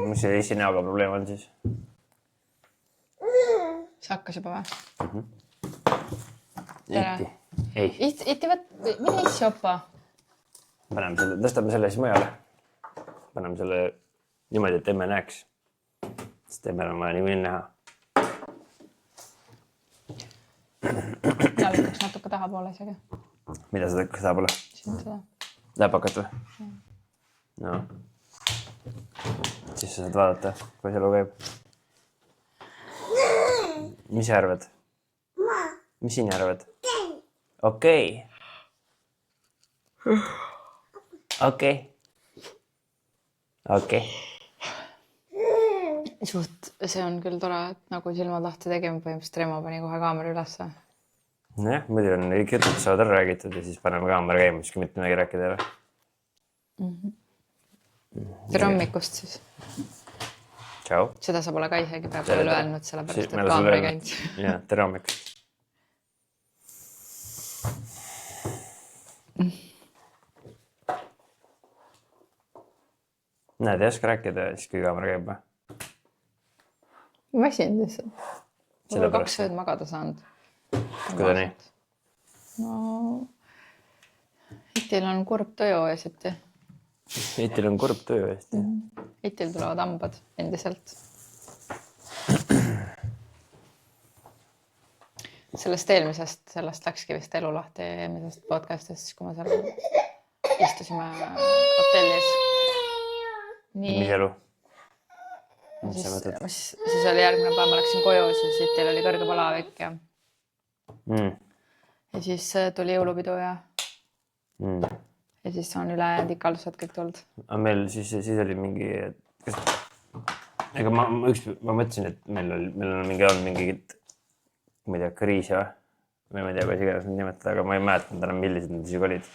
Mis see Eesti näoga probleem on siis? See hakkas juba või? Iti. Ei. Iti, mine issi opa. Tõstame selle siis mujale. Paneme selle niimoodi, et emme näeks. Sest emmel on vaja niikuinii näha. Mina lükkaks natuke tahapoole isegi. Mida sa tõkkaks tahapoole? Siin seda. Läpakat või? No. Siis sa saad vaadata, kui elu käib. Mis sa arvad? Mis siin arvad? Okei. Suht, see on küll tore, et nagu silmad lahti tegema põhimõtteliselt Remo pani kohe kaamera ülesse. Nojah, muidu on kõik jutud saavad ära räägitud ja siis paneme kaamera käima, siis kui mitte midagi rääkida ei ole. Tere hommikust siis. Tšau. Seda sa pole ka isegi peab veel öelnud, sellepärast, et Meil kaamera ei käinud. Jah, tere hommikust. Näed, ei oska rääkida siis, kui kaamera käib või? Väsinud lihtsalt. Mul 2 ööd magada saanud. Kuida nii? No, Itil on kurb töö eesiti. Itil on kurb töö eest. Itil tulevad hambad endiselt. Sellest läkski vist elu lahti eelmisest podcastist, kui me seal istusime hotellis. Mis elu? Siis oli järgmine päev, ma läksin koju, siis Itil oli kõrge palavik ja siis tuli jõulupidu ja siis on ülejäänud ikaldused kõik tulnud. Aga meil siis oli mingi... Ega ma mõtlesin, et meil on mingi ma ei tea, kriis või? Ma ei tea, kuidas iganes neid nimetada, aga ma ei mäletanud enam, millised need isegi olid.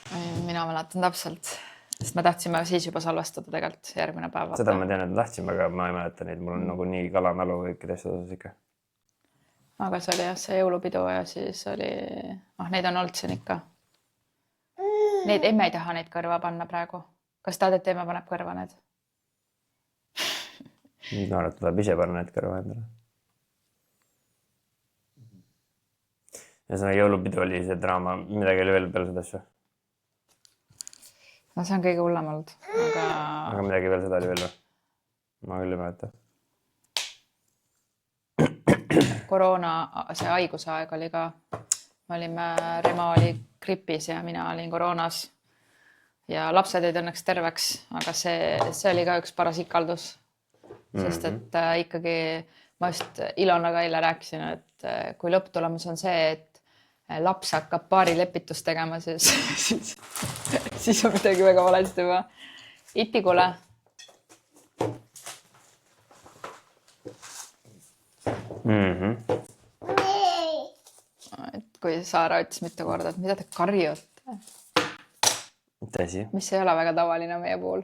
Mina mäletan täpselt, sest me tahtsime siis juba salvestada tegelikult järgmine päev. Seda ma tean, et tahtsime, aga ma ei mäleta neid. Mul on nagu nii kalamälu kõikide asjad osas ikka. Aga see oli jah, see jõulupidu ja siis oli... neid on olnud siin ikka. Neid emme ei taha neid kõrva panna praegu. Kas tahad, et emme paneb kõrva need? Ma arvan, et tuleb ise panna need kõrva endale. Ja see jõulupidu oli see draama. Midagi oli veel peale seda asju? No see on kõige hullem olnud. Aga midagi veel seda oli veel või? Ma küll ei mäleta. Koroona, see haiguse aeg oli ka. Remo oli gripis ja mina olin koroonas. Ja lapsed olid õnneks terveks, aga see oli ka üks paras ikaldus. Sest et ikkagi ma just Ilonaga eile rääkisin, et kui lõpptulemus on see, et laps hakkab paari lepitust tegema, siis on midagi väga valesti juba. Iti, kuule. Et kui Saara ütles mitu korda, et mida te karjute? Tõsi? Mis ei ole väga tavaline meie puhul.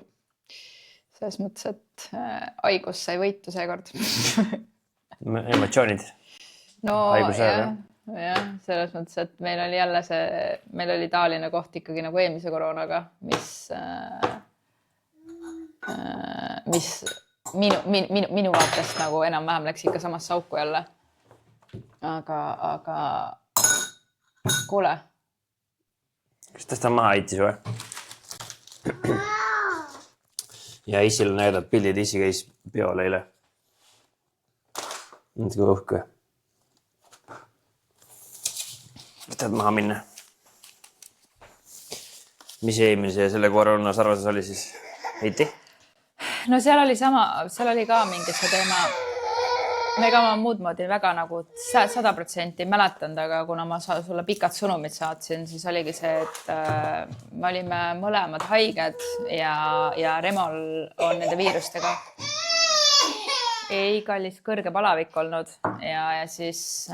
Selles mõttes, et haigus sai võitu seekord. Emotsioonid? No jah, selles mõttes, et meil oli jälle meil oli taoline koht ikkagi nagu eelmise koroonaga, mis minu vaatest nagu enam-vähem läks ikka samasse auku jälle. Aga kuule. Kas tõsta maha Itis või? Ja Isil on näidanud pildid, Isi käis peole eile. Mõtke uhke. Tahad maha minna? Mis eelmise selle koroona sarvases oli siis? Iti? No seal oli ka mingi see teema. Ega ma muud moodi väga nagu 100% mäletanud, aga kuna ma sulle pikad sõnumid saatsin, siis oligi see, et me olime mõlemad haiged ja Remol on nende viirustega ei kallis kõrge palavik olnud ja siis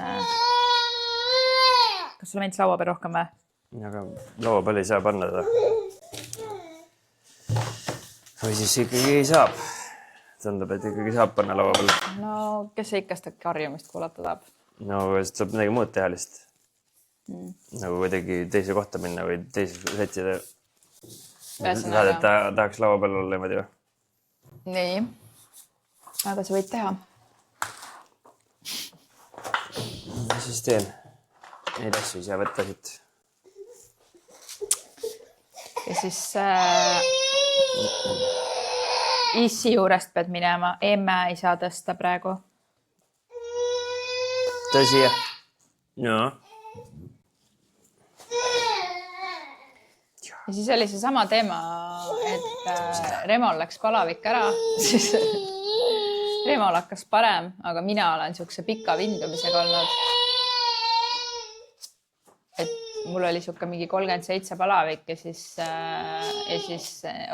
kas sulle meeldis laua peal rohkem või? Aga laua peal ei saa panna seda. Või siis ikkagi ei saab. Tundub, et ikkagi saab panna laua peal. No, kes ikka seda karjumist kuulata tahab? No, sest saab midagi muud teha lihtsalt. Nagu kuidagi teise kohta minna või teise sätsida. Tahad, et tahaks laua peal olla niimoodi või? Nii. aga sa võid teha. Mis siis teen? Neid asju ei saa võtta siit. Ja siis issi juurest pead minema. Emme ei saa tõsta praegu. Tõsi, jah? No. Ja siis oli see sama teema, et Remol läks palavik ära, siis Remol hakkas parem, aga mina olen siukse pika vindumisega olnud. Et mul oli siuke mingi 37 palavik ja siis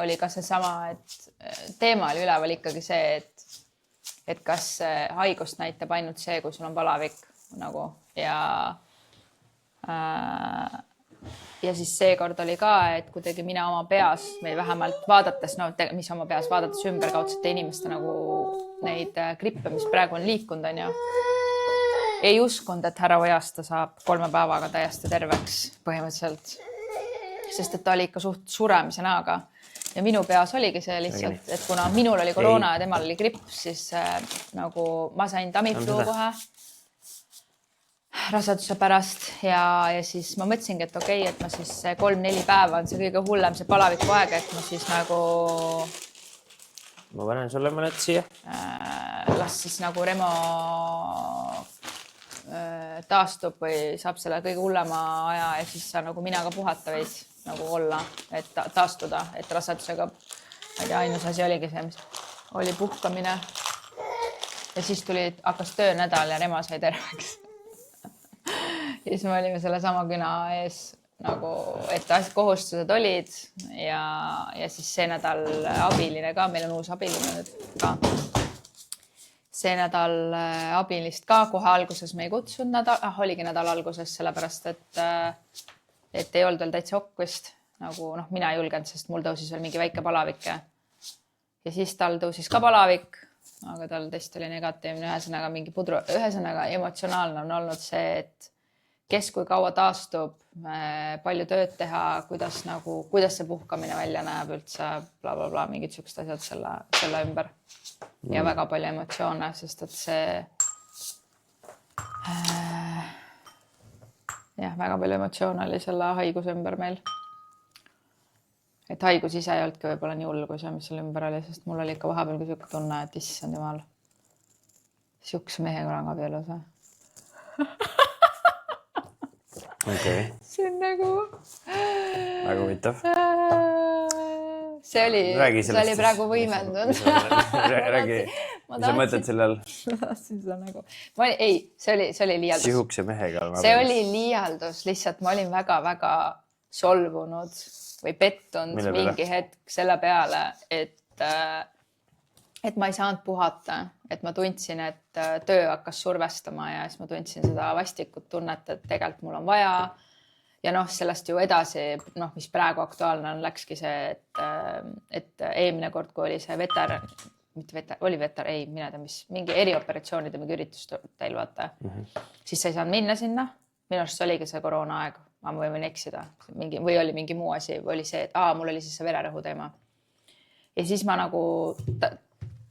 oli ka see sama, et teema oli üleval ikkagi see, et kas haigust näitab ainult see, kui sul on palavik nagu ja siis seekord oli ka, et kuidagi mina oma peas või vähemalt vaadates, mis oma peas vaadates ümberkaudsete inimeste nagu neid grippe, mis praegu on liikunud, on ju. Ei uskunud, et härra Ojasta saab 3 päevaga täiesti terveks põhimõtteliselt, sest et ta oli ikka suht suremise näoga. Ja minu peas oligi see lihtsalt, et kuna minul oli koroona ja temal oli gripp, siis nagu ma sain Tamiflu kohe raseduse pärast ja siis ma mõtlesingi, et okei, et ma siis 3-4 päeva on see kõige hullem, see palaviku aeg, et ma siis nagu ma panen sulle mõned siia. Las siis nagu Remo taastub või saab selle kõige hullema aja ja siis sa nagu mina ka puhata võid nagu olla, et taastuda, et rasedusega ainus asi oligi see, mis oli puhkamine. Ja siis hakkas töönädal ja Remo sai terveks. Ja siis me olime selle sama küna ees nagu, et kohustused olid ja siis see nädal abiline ka, meil on uus abiline nüüd ka. See nädal abilist ka kohe alguses me ei kutsunud oligi nädal alguses, sellepärast et ei olnud veel täitsa okkvist. Nagu mina ei julgenud, sest mul tõusis veel mingi väike palavik. Ja siis tal tõusis ka palavik, aga tal test oli negatiivne, ühesõnaga emotsionaalne on olnud see, et kes kui kaua taastub, palju tööd teha, kuidas see puhkamine välja näeb üldse, bla, mingid siuksed asjad selle ümber. Ja väga palju emotsioone, sest et see väga palju emotsioone oli selle haiguse ümber meil. Et haigus ise ei olnudki võib-olla nii hull, kui see, mis selle ümber oli, sest mul oli ikka vahepeal kui siuke tunne, et issand jumal, siukse mehega olen abielus. Okay. See on nagu väga huvitav. See oli praegu võimendunud. Räägi, mis sa mõtled selle all? See oli liialdus. Sihukse mehega. See oli liialdus, lihtsalt ma olin väga-väga solvunud või pettunud mingi hetk selle peale, et ma ei saanud puhata, et ma tundsin, et töö hakkas survestama ja siis ma tundsin seda vastikut tunnet, et tegelikult mul on vaja. Ja sellest ju edasi, mis praegu aktuaalne on, läkski see, et eelmine kord, kui oli see mingi erioperatsioonide mingi üritus teil vaata, siis sa ei saanud minna sinna. Minu arust oligi see koroona aeg, ma võin eksida, või oli mingi muu asi, või oli see, et mul oli siis see vererõhu teema. Ja siis ma nagu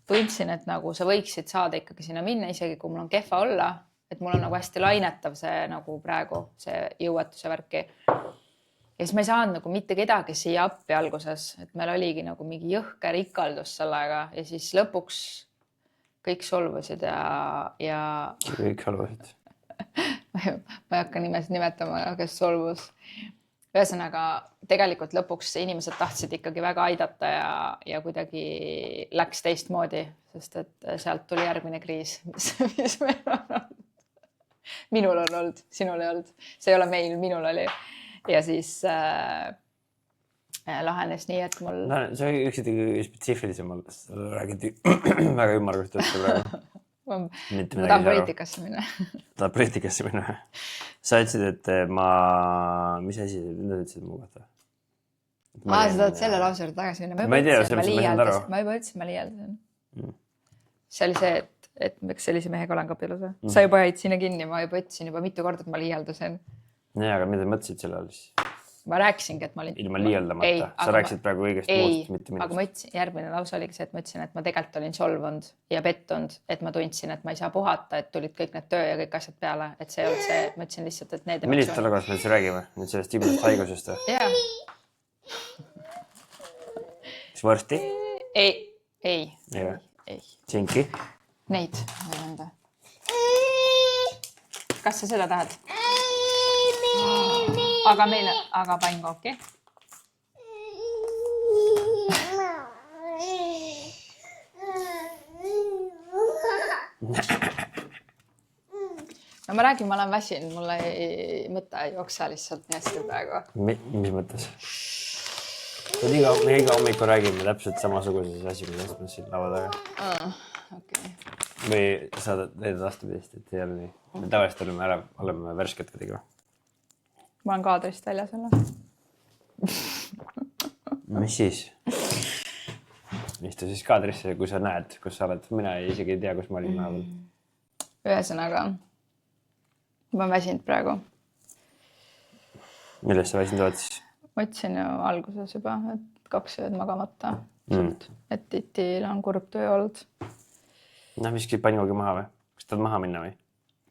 tundsin, et nagu sa võiksid saada ikkagi sinna minna, isegi kui mul on kehva olla, et mul on nagu hästi lainetav see nagu praegu see jõuetuse värki. Ja siis ma ei saanud nagu mitte kedagi siia appi alguses, et meil oligi nagu mingi jõhker ikaldus sellega ja siis lõpuks kõik solvusid ja... Kõik solvusid. Ma ei hakka nimesid nimetama, kes solvus. Ühesõnaga, tegelikult lõpuks inimesed tahtsid ikkagi väga aidata ja kuidagi läks teistmoodi, sest et sealt tuli järgmine kriis, mis meil on olnud. Minul on olnud, sinul ei olnud. See ei ole meil, minul oli. Ja siis lahenes nii, et mul... See oli üks spetsiifilisem, räägid väga ümmargust üldse praegu. Ma tahan poliitikasse minna. Tahad poliitikasse minna? Sa ütlesid, et mis asi nüüd ütlesid mu kohta? Sa tahad selle lause juurde tagasi minna. Ma ei tea, ma juba ütlesin, ma liialdasin. See oli see, et miks sellise mehega olen abielus. Sa juba jäid sinna kinni, ma juba ütlesin juba mitu korda, et ma liialdasin. Nee, aga mida mõtlesid selle all siis? ma rääkisingi, et ma olin... Ilma liialdamata. Sa rääkisid praegu õigest muust, mitte minust. Aga ma ütlesin, järgmine lause oligi see, et ma ütlesin, et ma tegelikult olin solvunud ja pettunud, et ma tundsin, et ma ei saa puhata, et tulid kõik need töö ja kõik asjad peale, et see ei olnud see, ma ütlesin lihtsalt, et need Millist olukorrast me üldse räägime? Nüüd sellest ibusest haigusest või? Jaa. Kas varsti? Ei. Tšinki? Neid. Kas sa seda tahad? Aga pannkooki. No ma räägin, ma olen väsinud, mulle mõte ei jookse lihtsalt nii hästi praegu. Mis mõttes? Me iga hommiku räägime täpselt samasuguses asi, millest me siin laua taga. Okay. Või sa teed vastupidist, et ei ole nii. Me tavaliselt oleme värsked kuidagi. Ma olen kaadrist väljas olla. Mis siis? Istu siis kaadrisse, kui sa näed, kus sa oled. Mina isegi ei tea, kus ma olin näeval. Ühesõnaga, ma olen väsinud praegu. Millest sa väsinud oled siis? Ma ütlesin ju alguses juba, et 2 ööd magamata. Et titil on kurb töö olnud. No, miski pannkoogi maha või? Kas tahad maha minna või?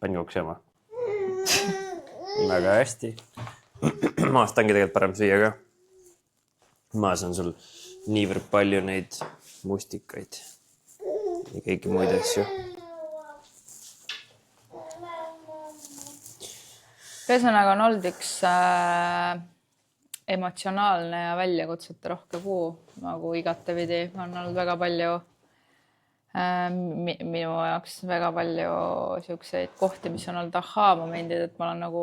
Pannkook sööma? Väga hästi. Maast ongi tegelikult parem süüa ka. Maas on sul niivõrd palju neid mustikaid ja kõiki muid asju. Ühesõnaga on olnud üks emotsionaalne ja väljakutsete rohke kuu, nagu igatepidi. On olnud väga palju minu jaoks väga palju siukseid kohti, mis on olnud ahaa-momendid, et ma olen nagu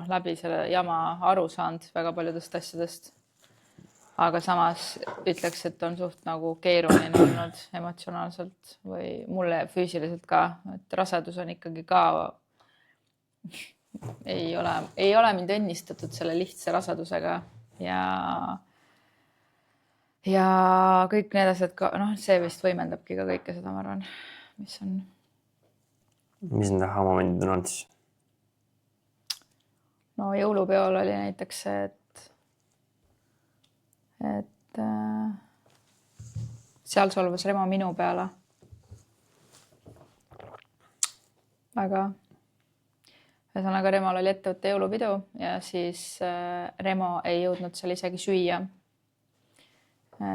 läbi selle jama aru saanud väga paljudest asjadest. Aga samas ütleks, et on suht nagu keeruline olnud emotsionaalselt või mulle füüsiliselt ka, et rasedus on ikkagi ka ei ole mind õnnistatud selle lihtsa rasedusega ja kõik need asjad ka, see vist võimendabki ka kõike seda, ma arvan, mis on. Mis need ahaa-momendid on olnud siis? No jõulupeol oli näiteks see, et seal solvas Remo minu peale. Aga ühesõnaga Remol oli ettevõtte jõulupidu ja siis Remo ei jõudnud seal isegi süüa.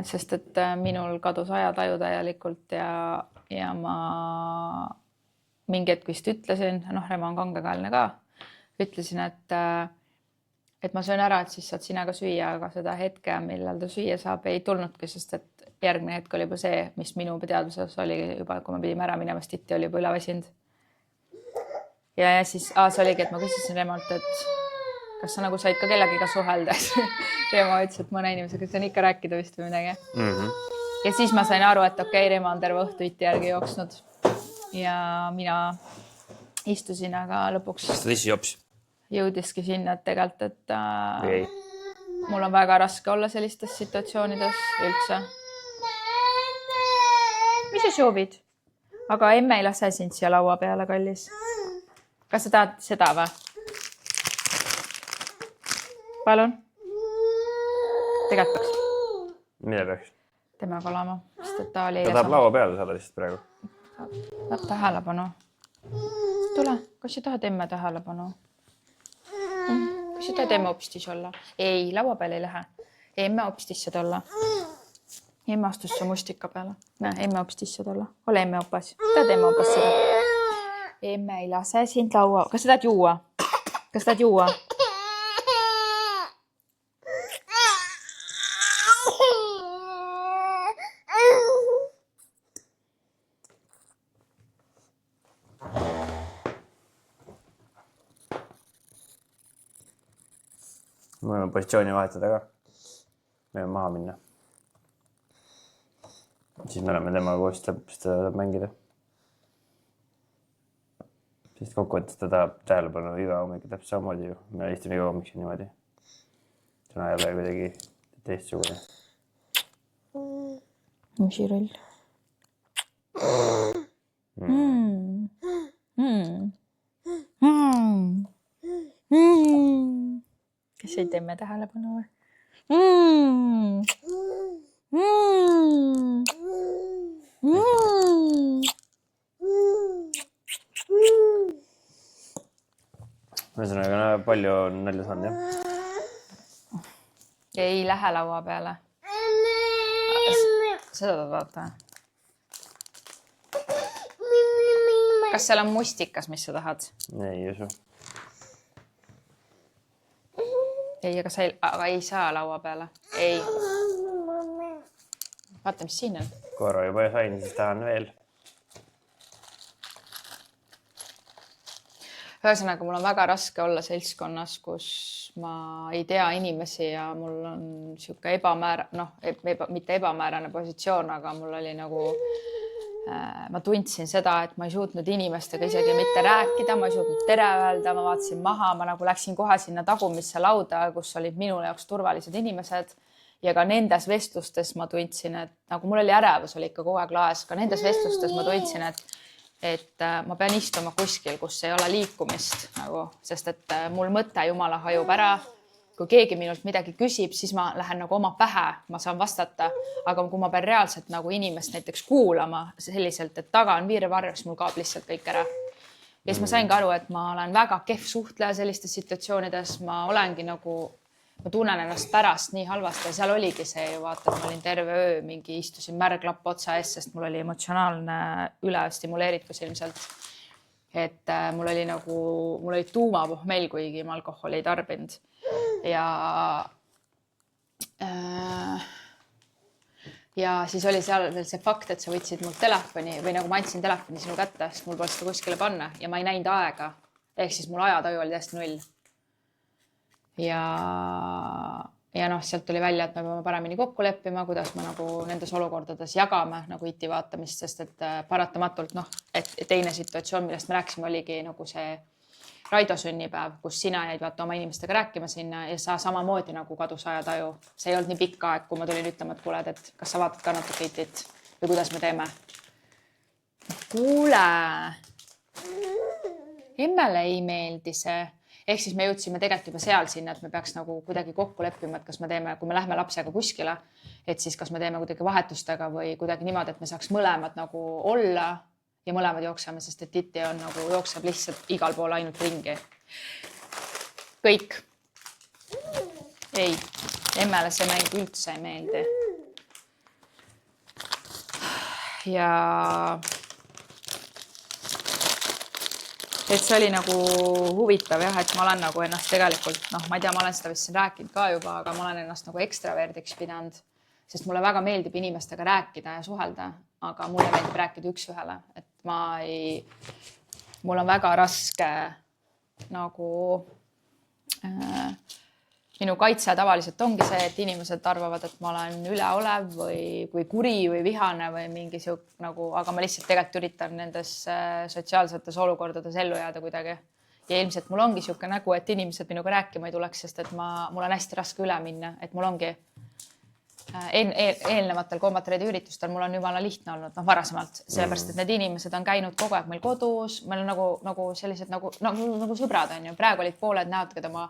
Sest et minul kadus ajataju täielikult ja ma mingi hetk vist ütlesin, Remo on kangekaelne ka, ütlesin, et ma söön ära, et siis saad sina ka süüa, aga seda hetke, millal ta süüa saab, ei tulnudki, sest et järgmine hetk oli juba see, mis minu teadvuses oli juba, kui me pidime ära minema, sest titi oli juba üleväsinud. Ja siis see oligi, et ma küsisin Remolt, et kas sa nagu said ka kellegiga suhelda? Remo ütles, et mõne inimesega sain ikka rääkida vist või midagi. Ja siis ma sain aru, et okei, Remo on terve õhtu iti järgi jooksnud ja mina istusin, aga lõpuks kas ta tõsi jops? Jõudiski sinna, et tegelikult, et mul on väga raske olla sellistes situatsioonides üldse. Mis sa soovid? Aga emme ei lase sind siia laua peale, kallis. Kas sa tahad seda või? Palun? Tegelikult peaks. Mida peaks? Temaga olema. Ta tahab laua peale saada lihtsalt praegu. Tahab tähelepanu. Tule, kas sa tahad emme tähelepanu? Kas sa tahad emme opistis olla? Ei, laua peale ei lähe. Emme opistis saad olla. Emme astus su mustika peale. Näe, emme opistis saad olla. Ole emme opas. Tahad emme opas seda? Emme ei lase sind laua. Kas sa tahad juua? Kas sa tahad juua? Me võime positsiooni vahetada ka. Me võime maha minna. Siis me oleme temaga koos, ta saab mängida. Sest kokkuvõttes ta tahab tähelepanu iga hommik täpselt samamoodi ju. Me istun iga hommik siin niimoodi. Sõna ei ole kuidagi teistsugune. Musiroll. Kes ei teeme tähelepanu. Ühesõnaga, palju on nalja saanud, jah? Ei lähe laua peale. Seda ta vaata. Kas seal on mustikas, mis sa tahad? Ei usu. Ei, aga ei saa laua peale. Ei. Vaata, mis siin on. Korra juba sain, siis tahan veel. Ühesõnaga, mul on väga raske olla seltskonnas, kus ma ei tea inimesi ja mul on sihuke mitte ebamäärane positsioon, aga mul oli nagu, ma tundsin seda, et ma ei suutnud inimestega isegi mitte rääkida, ma ei suutnud tere öelda, ma vaatasin maha, ma nagu läksin kohe sinna tagumisse lauda, kus olid minu jaoks turvalised inimesed ja ka nendes vestlustes ma tundsin, et nagu mul oli ärevus oli ikka kogu aeg laes, ka nendes vestlustes ma tundsin, et ma pean istuma kuskil, kus ei ole liikumist nagu, sest et mul mõte jumala hajub ära. Kui keegi minult midagi küsib, siis ma lähen nagu oma pähe, ma saan vastata, aga kui ma pean reaalselt nagu inimest näiteks kuulama selliselt, et taga on viirvarju, siis mul kaob lihtsalt kõik ära. Ja siis ma sain ka aru, et ma olen väga kehv suhtleja sellistes situatsioonides, ma olengi nagu, ma tunnen ennast pärast nii halvasti ja seal oligi see ju vaata, et ma olin terve öö mingi istusin märglapp otsa ees, sest mul oli emotsionaalne ülestimuleeritus ilmselt. Et mul oli tuumapohmell, kuigi ma alkoholi ei tarbinud. Ja siis oli seal veel see fakt, et sa võtsid mul telefoni või nagu ma andsin telefoni sinu kätte, sest mul pole seda kuskile panna ja ma ei näinud aega. Ehk siis mul ajataju oli täiesti 0. Ja noh, sealt tuli välja, et me peame paremini kokku leppima, kuidas me nagu nendes olukordades jagame nagu iti vaatamist, sest et paratamatult et teine situatsioon, millest me rääkisime, oligi nagu see Raido sünnipäev, kus sina jäid vaata oma inimestega rääkima sinna ja sa samamoodi nagu kadus ajataju. See ei olnud nii pikk aeg, kui ma tulin ütlema, et kuule, et kas sa vaatad ka natuke itit või kuidas me teeme? Kuule, emmele ei meeldi see. Ehk siis me jõudsime tegelikult juba seal sinna, et me peaks nagu kuidagi kokku leppima, et kas me teeme, kui me lähme lapsega kuskile, et siis kas me teeme kuidagi vahetustega või kuidagi niimoodi, et me saaks mõlemad nagu olla ja mõlemad jookseme, sest et titi on nagu jookseb lihtsalt igal pool ainult ringi. Kõik. Ei, emmele see mäng üldse ei meeldi. Ja et see oli nagu huvitav jah, et ma olen nagu ennast tegelikult, ma ei tea, ma olen seda vist siin rääkinud ka juba, aga ma olen ennast nagu ekstraverdiks pidanud, sest mulle väga meeldib inimestega rääkida ja suhelda, aga mulle meeldib rääkida üks ühele, et mul on väga raske nagu minu kaitse tavaliselt ongi see, et inimesed arvavad, et ma olen üleolev või kuri või vihane või mingi nagu, aga ma lihtsalt tegelikult üritan nendes sotsiaalsetes olukordades ellu jääda kuidagi. Ja ilmselt mul ongi siuke nägu, et inimesed minuga rääkima ei tuleks, sest et mul on hästi raske üle minna, et mul ongi eelnevatel kombatreedi üritustel mul on jumala lihtne olnud, varasemalt, sellepärast, et need inimesed on käinud kogu aeg meil kodus, meil on nagu sellised nagu sõbrad on ju, praegu olid pooled näod, keda ma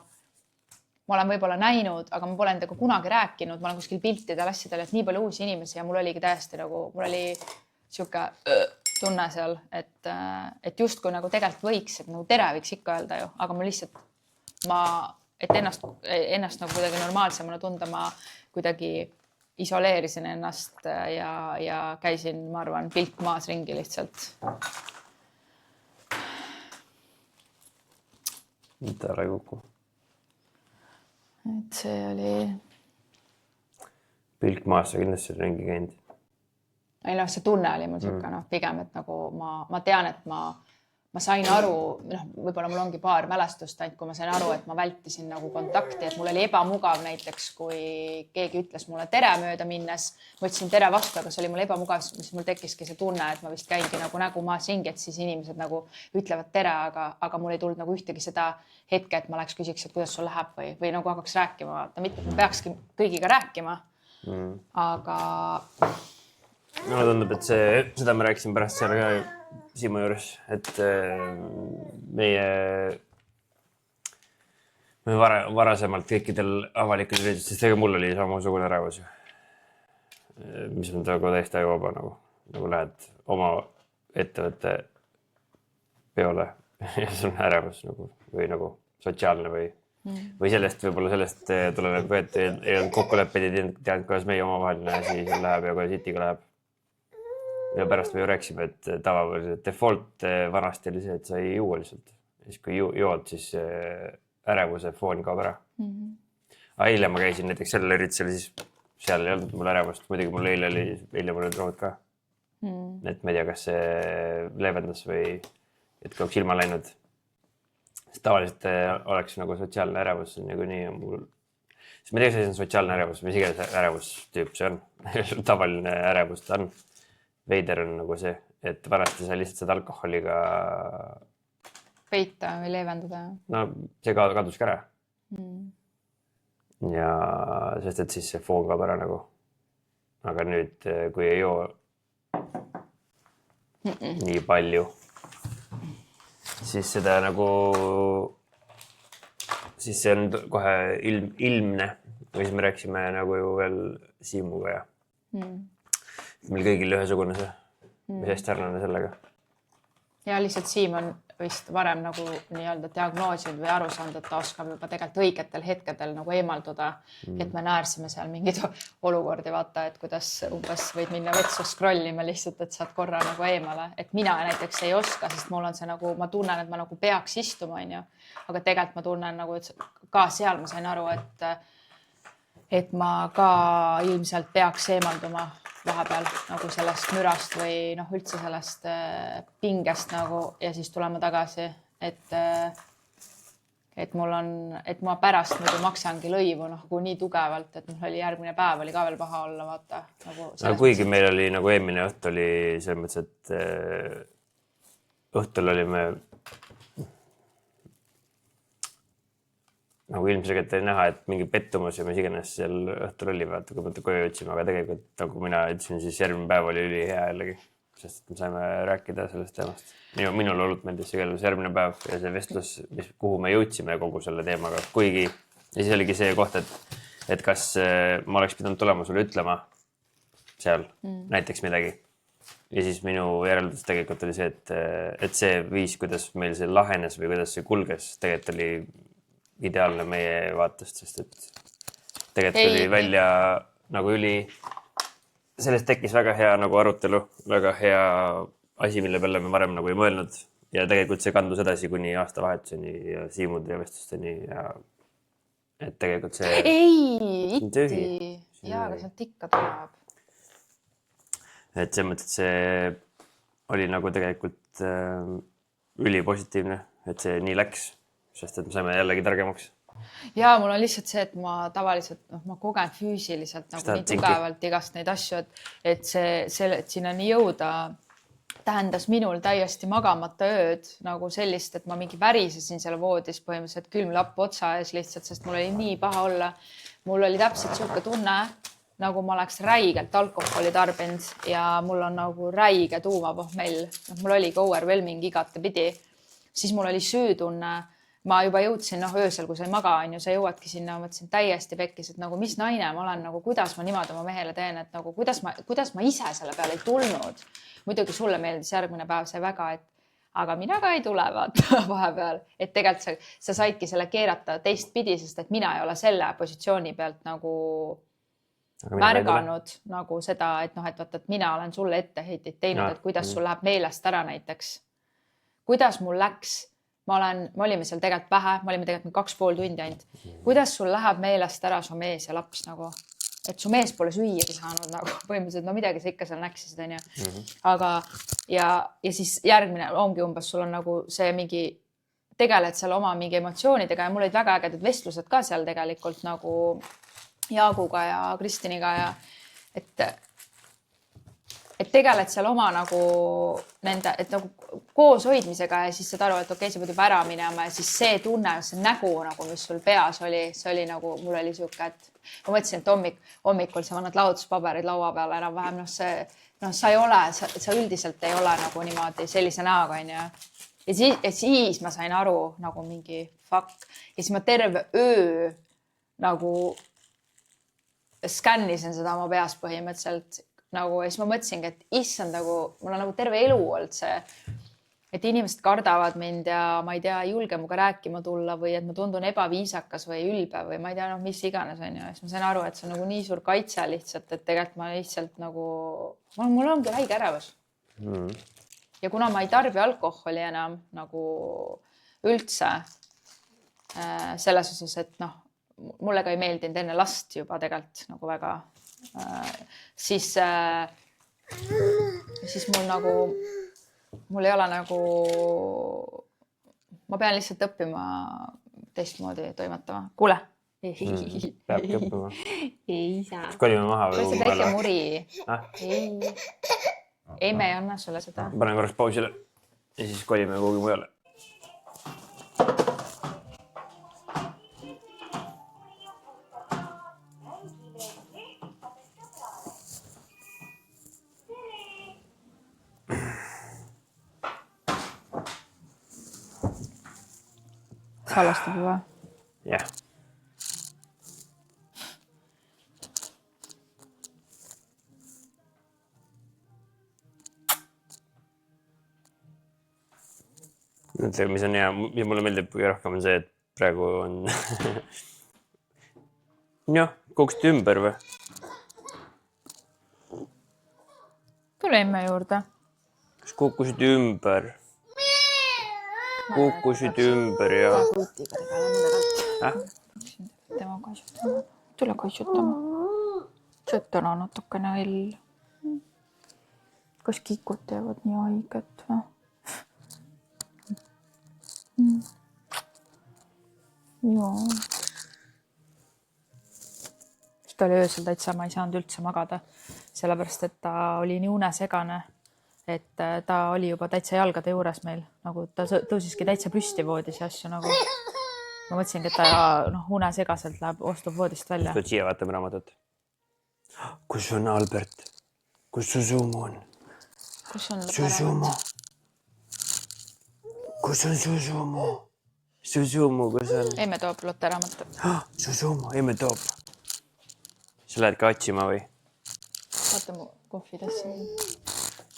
olen võib-olla näinud, aga ma pole endaga kunagi rääkinud, ma olen kuskil piltidel asjadel, et nii palju uusi inimesi ja mul oligi täiesti nagu, mul oli siuke tunne seal, et justkui nagu tegelikult võiks, et nagu tere võiks ikka öelda ju, aga ma lihtsalt, et ennast nagu kuidagi normaalsemana tunda, ma kuidagi isoleerisin ennast ja käisin, ma arvan, pilk maas ringi lihtsalt. Mitte ära ei kuku. Et see oli... Pilk maas sa kindlasti ringi käinud. Ei see tunne oli mul siuke, pigem, et nagu ma tean, et ma sain aru, võib-olla mul ongi paar mälestust ainult, kui ma sain aru, et ma vältisin nagu kontakti, et mul oli ebamugav näiteks, kui keegi ütles mulle tere mööda minnes, ma ütlesin tere vastu, aga see oli mul ebamugav, siis mul tekkiski see tunne, et ma vist käingi nagu nägu maas ringi, et siis inimesed nagu ütlevad tere, aga mul ei tulnud nagu ühtegi seda hetke, et ma läheks küsiks, et kuidas sul läheb või nagu hakkaks rääkima, mitte ma peakski kõigiga rääkima, aga... No tundub, et seda me rääkisime pärast seal ka Simu juures, et meie varasemalt kõikidel avalikel üritustel, sest ega mul oli samasugune ärevus, mis on nagu täiesti ajuvaba, nagu lähed oma ettevõtte peole ja sul on ärevus või nagu sotsiaalne või sellest tuleneb ka, et ei olnud kokkuleppeid, ei teadnud, kuidas meie omavaheline asi läheb ja kuidas Itiga läheb. Ja pärast me ju rääksime, et tavapäraselt default vanasti oli see, et sa ei juua lihtsalt. Siis kui jood, siis ärevuse foon kaob ära. Eile ma käisin näiteks sellel üritusel, siis seal ei olnud mul ärevust. Muidugi mul eile mul olid rohud ka. Et ma ei tea, kas see leevendas või et kui oleks ilma läinud. Sest tavaliselt oleks nagu sotsiaalne ärevus nagu nii mul. Siis ma ei tea, kas see on sotsiaalne ärevus, mis iganes ärevustüüp see on. Tavaline ärevus ta on. Veider on nagu see, et vanasti sa lihtsalt seda alkoholiga peita või leevendada. No see kadus ka ära. Ja sest, et siis see foon kaob ära nagu. Aga nüüd, kui ei joo nii palju, siis seda nagu, siis see on kohe ilmne. Või siis me rääksime nagu ju veel Siimuga ja meil kõigil ühesugune see, mis hästi sarnane sellega. Ja lihtsalt Siim on vist varem nagu nii-öelda diagnoosinud või aru saanud, et ta oskab juba tegelikult õigetel hetkedel nagu eemalduda, et me näärsime seal mingid olukordi, vaata, et kuidas umbes võid minna vetsu scrollima lihtsalt, et saad korra nagu eemale. Et mina näiteks ei oska, sest mul on see nagu, ma tunnen, et ma nagu peaks istuma, on ju. Aga tegelikult ma tunnen nagu, et ka seal ma sain aru, et ma ka ilmselt peaks eemalduma vahepeal nagu sellest mürast või noh, üldse sellest pingest nagu ja siis tulema tagasi, et mul on, et ma pärast muidu maksangi lõivu nagu nii tugevalt, et mul oli järgmine päev oli ka veel paha olla, vaata. Nagu kuigi meil oli nagu eelmine õht oli selles mõttes, et õhtul olime nagu ilmselgelt oli näha, et mingi pettumus ja mis iganes seal õhtul oli, vaata, kui me koju jõudsime, aga tegelikult nagu mina ütlesin, siis järgmine päev oli ülihea jällegi, sest me saime rääkida sellest teemast. Minul hullult meeldis see järgmine päev ja see vestlus, kuhu me jõudsime kogu selle teemaga, kuigi ja siis oligi see koht, et kas ma oleks pidanud tulema sulle ütlema seal näiteks midagi. Ja siis minu järeldus tegelikult oli see, et see viis, kuidas meil see lahenes või kuidas see kulges, tegelikult oli ideaalne meie vaatest, sest et tegelikult oli välja nagu sellest tekkis väga hea nagu arutelu, väga hea asi, mille peale me varem nagu ei mõelnud ja tegelikult see kandus edasi kuni aastavahetuseni ja Siimude ja vestlusteni ja et tegelikult see Iti! Jaa, aga sealt ikka tuleb. Et see mõttes, et see oli nagu tegelikult ülipositiivne, et see nii läks. Sest et me saime jällegi targemaks. Ja mul on lihtsalt see, et ma tavaliselt, ma kogen füüsiliselt nagu nii tugevalt igast neid asju, et sinna nii jõuda tähendas minul täiesti magamata ööd nagu sellist, et ma mingi värisesin seal voodis põhimõtteliselt külmlapp otsa ees lihtsalt, sest mul oli nii paha olla. Mul oli täpselt siuke tunne, nagu ma oleks räigelt alkoholi tarbinud ja mul on nagu räige tuumapohmell. Mul oli ka overwhelming igate pidi. Siis mul oli süütunne. Ma juba jõudsin öösel, kui sa ei maga, sa jõuadki sinna, mõtlesin täiesti pekkis, et nagu mis naine ma olen, nagu kuidas ma niimoodi oma mehele teen, et nagu kuidas ma ise selle peale ei tulnud. Muidugi sulle meeldis järgmine päev see väga, et aga mina ka ei tule vaata vahepeal, et tegelikult sa saidki selle keerata teist pidi, sest et mina ei ole selle positsiooni pealt nagu märganud nagu seda, et vaata, et mina olen sulle etteheitit teinud, et kuidas sul läheb meelest ära näiteks. Kuidas mul läks? Me olime seal tegelikult vähe, me olime tegelikult 2,5 tundi ainult. Kuidas sul läheb meelest ära su mees ja laps nagu? Et su mees pole süüagi saanud nagu põhimõtteliselt, no midagi sa ikka seal näksisid, on ju. Aga ja siis järgmine ongi umbes, sul on nagu see mingi, tegeled seal oma mingi emotsioonidega ja mul olid väga ägedad vestlused ka seal tegelikult nagu Jaaguga ja Kristiniga ja et tegeled seal oma nagu nende, et nagu koos hoidmisega ja siis saad aru, et okei, sa pead juba ära minema ja siis see tunne, see nägu nagu, mis sul peas oli, see oli nagu, mul oli siuke, et ma mõtlesin, et hommikul sa vannad lahutuspaberid laua peale enam-vähem, sa ei ole, sa üldiselt ei ole nagu niimoodi sellise näoga, on ju. ja siis ma sain aru nagu mingi fuck. Ja siis ma terve öö nagu skännisin seda oma peas põhimõtteliselt nagu ja siis ma mõtlesingi, et issand nagu, mul on nagu terve elu olnud see, et inimesed kardavad mind ja ma ei tea, ei julge muga rääkima tulla või et ma tundun ebaviisakas või ülbe või ma ei tea, mis iganes on ju. Ja siis ma sain aru, et see on nagu nii suur kaitse lihtsalt, et tegelikult ma lihtsalt nagu, mul ongi haige ärevus. Ja kuna ma ei tarbi alkoholi enam nagu üldse selles osas, et noh, mulle ka ei meeldinud enne last juba tegelikult nagu väga, siis mul nagu, mul ei ole nagu, ma pean lihtsalt õppima teistmoodi toimetama. Kuule. Peabki õppima. Ei saa. Kolime maha või? See väike muri. Ei, me ei anna sulle seda. Panen korraks pausile ja siis kolime kuhugi mujale. Salastab juba? Jah. Mis on hea, mis mulle meeldib rohkem on see, et praegu on jah, kukkusid ümber või? Tule emme juurde. Kas kukkusid ümber? Kukkusid ümber ja... Tema kaisutama. Tule kaisutama. Sõttuna natukene õll. Kas kikut teevad nii haiget või? Joo. Ta oli öösel täitsa, ma ei saanud üldse magada, sellepärast, et ta oli nii unesegane, et ta oli juba täitsa jalgade juures meil, nagu ta tõusiski täitsa püsti voodis ja asju nagu. Ma mõtlesingi, et ta unesegaselt läheb, ostub voodist välja. Kas siia vaatame raamatut? Kus on Albert? Kus su Sumu on? Kus on Susumu? Kus on Susumu? Susumu, kus on? Emme toob lotteraamat. Susumu, emme toob. Sa lähed ka otsima või? Vaata mu kohvidesse.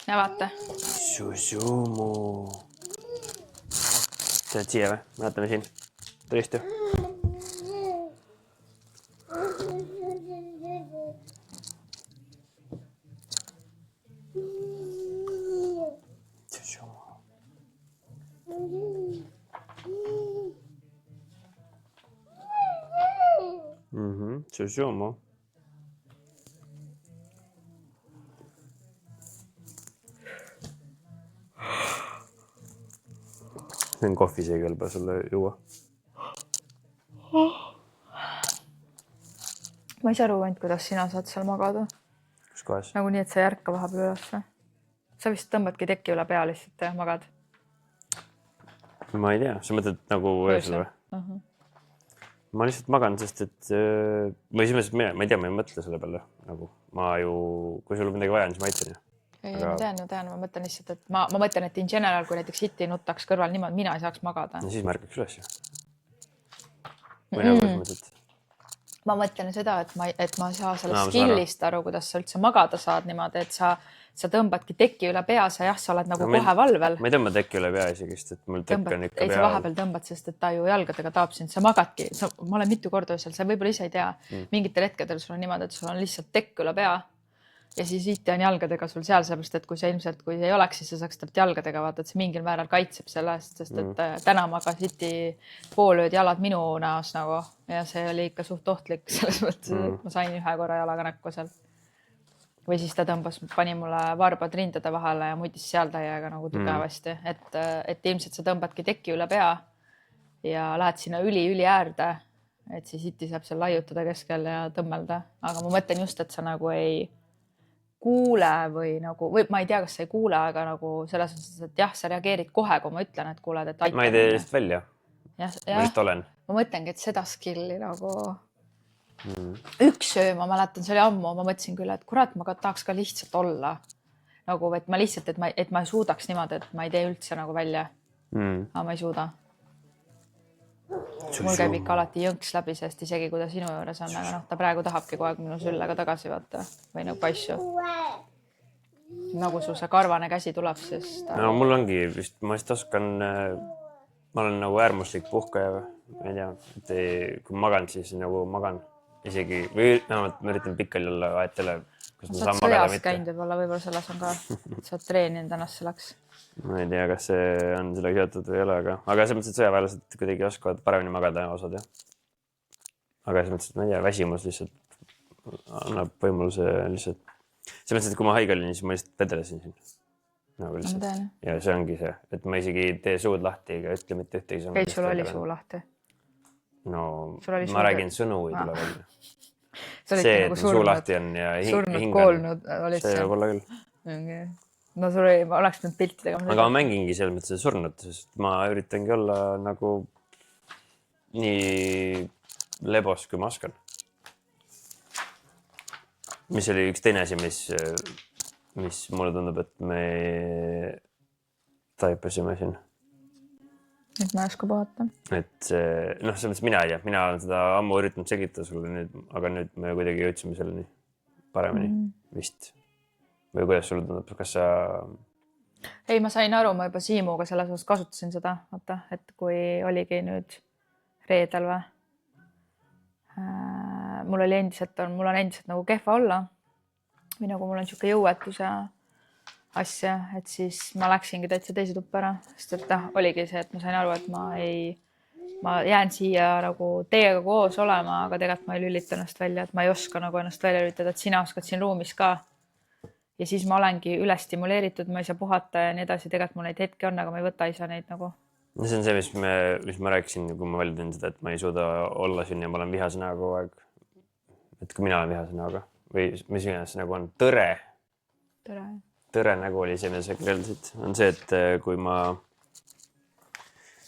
Ja vaata. Susumu. Sa oled siia või? Vaatame siin. Tõesti. Susumu. See on kohvi, see ei kõlba sulle juua. Ma ei saa aru ainult, kuidas sina saad seal magada. Kus kohas? Nagu nii, et sa ei ärka vahepeal üles. Sa vist tõmbadki teki üle pea lihtsalt ja magad. Ma ei tea, sa mõtled nagu öösel või? Ma lihtsalt magan, sest et ma ei tea, ma ei mõtle selle peale. Nagu, ma ju, kui sul midagi vaja on, siis ma aitan ju. Ei, ma tean, ma mõtlen lihtsalt, et ma mõtlen, et in general, kui näiteks hiti nutaks kõrval niimoodi, mina ei saaks magada. No siis ma ärkaks üles ju. Või nagu mõtled? Ma mõtlen seda, et ma ei saa sellest skillist aru, kuidas sa üldse magada saad niimoodi, et sa tõmbadki teki üle pea, sa oled nagu kohe valvel. Ma ei tõmba teki üle pea isegi, sest mul tekk on ikka ei, sa vahepeal tõmbad, sest et ta ju jalgadega taab sind, sa magadki, ma olen mitu korda öösel, sa võib-olla ise ei tea, mingitel hetkedel sul on niimoodi, et sul on lihtsalt tekk üle pea ja siis iti on jalgadega sul seal, sellepärast, et kui sa ilmselt, kui ei oleks, siis sa saaks talt jalgadega vaata, et see mingil määral kaitseb sellest, sest et täna magas iti poolööd jalad minu näos nagu ja see oli ikka suht ohtlik selles mõttes, et ma sain ühe korra jalaga näkku seal. Või siis ta pani mulle varbad rindade vahele ja muidis seal täiega nagu tugevasti, et ilmselt sa tõmbadki teki üle pea ja lähed sinna üli äärde, et siis iti saab seal laiutada keskel ja tõmmelda. Aga ma mõtlen just, et sa nagu ei kuule või nagu, või ma ei tea, kas sa ei kuule, aga nagu selles mõttes, et jah, sa reageerid kohe, kui ma ütlen, et kuuled, et aitab. Ma ei tee lihtsalt välja. Ma lihtsalt olen. Ma mõtlengi, et seda skilli nagu üks öö, ma mäletan, see oli ammu, ma mõtlesin küll, et kurat, ma tahaks ka lihtsalt olla. Nagu, et ma lihtsalt, et ma ei suudaks niimoodi, et ma ei tee üldse nagu välja. aga ma ei suuda. Mul käib ikka alati jõnks läbi, sest isegi kui ta sinu juures on, aga ta praegu tahabki kogu aeg minu süllega tagasi vaata või nagu paissu. Nagu sul see karvane käsi tuleb, siis ta... No mul ongi vist, ma vist oskan, ma olen nagu äärmuslik puhkaja, ma ei tea, et kui magan, siis nagu magan isegi, või vähemalt ma üritan pikali olla vahetele. Sa oled sõjas käinud võib-olla selles on ka, et sa oled treeninud ennast selleks. Ma ei tea, kas see on sellega seotud või ei ole, aga selles mõttes, et sõjaväelased kuidagi oskavad paremini magada osad, jah. Aga selles mõttes, et ma ei tea, väsimus lihtsalt annab võimaluse lihtsalt. Selles mõttes, et kui ma haige olin, siis ma lihtsalt pedelesin siin. Nagu lihtsalt. Ja see ongi see, et ma isegi tee suud lahti ega ütle mitte ühtegi. Ei, sul oli suu lahti? No, ma räägin sõnu ei tule välja. See, et suu lahti on ja surnud koolnud olid see võib olla küll. No sul oli, ma oleks nüüd pilti tegema. Aga ma mängingi selles mõttes surnud, sest ma üritangi olla nagu nii lebos, kui ma oskan. Mis oli üks teine asi, mis mulle tundub, et me taipasime siin. Et ma ei oska puhata. Et selles mõttes mina ei tea, mina olen seda ammu üritanud selgitada sulle nüüd, aga nüüd me kuidagi jõudsime selleni paremini vist. Või kuidas sulle tundub, kas sa... Ei, ma sain aru, ma juba Siimuga selles osas kasutasin seda, vaata, et kui oligi nüüd reedel või. Mul on endiselt nagu kehva olla. Või nagu mul on siuke jõuetus ja asja, et siis ma läksingi täitsa teise tuppa ära, sest et oligi see, et ma sain aru, et ma jään siia nagu teiega koos olema, aga tegelikult ma ei lülita ennast välja, et ma ei oska nagu ennast välja lülitada, et sina oskad siin ruumis ka. Ja siis ma olengi üle stimuleeritud, ma ei saa puhata ja nii edasi, tegelikult mul neid hetki on, aga ma ei võta ise neid nagu. See on see, mis ma rääkisin, kui ma validin seda, et ma ei suuda olla siin ja ma olen vihasena kogu aeg. Et kui mina olen vihasena, aga või mis iganes nagu on tõre nägu oli see, mida sa kirjeldasid, on see, et kui me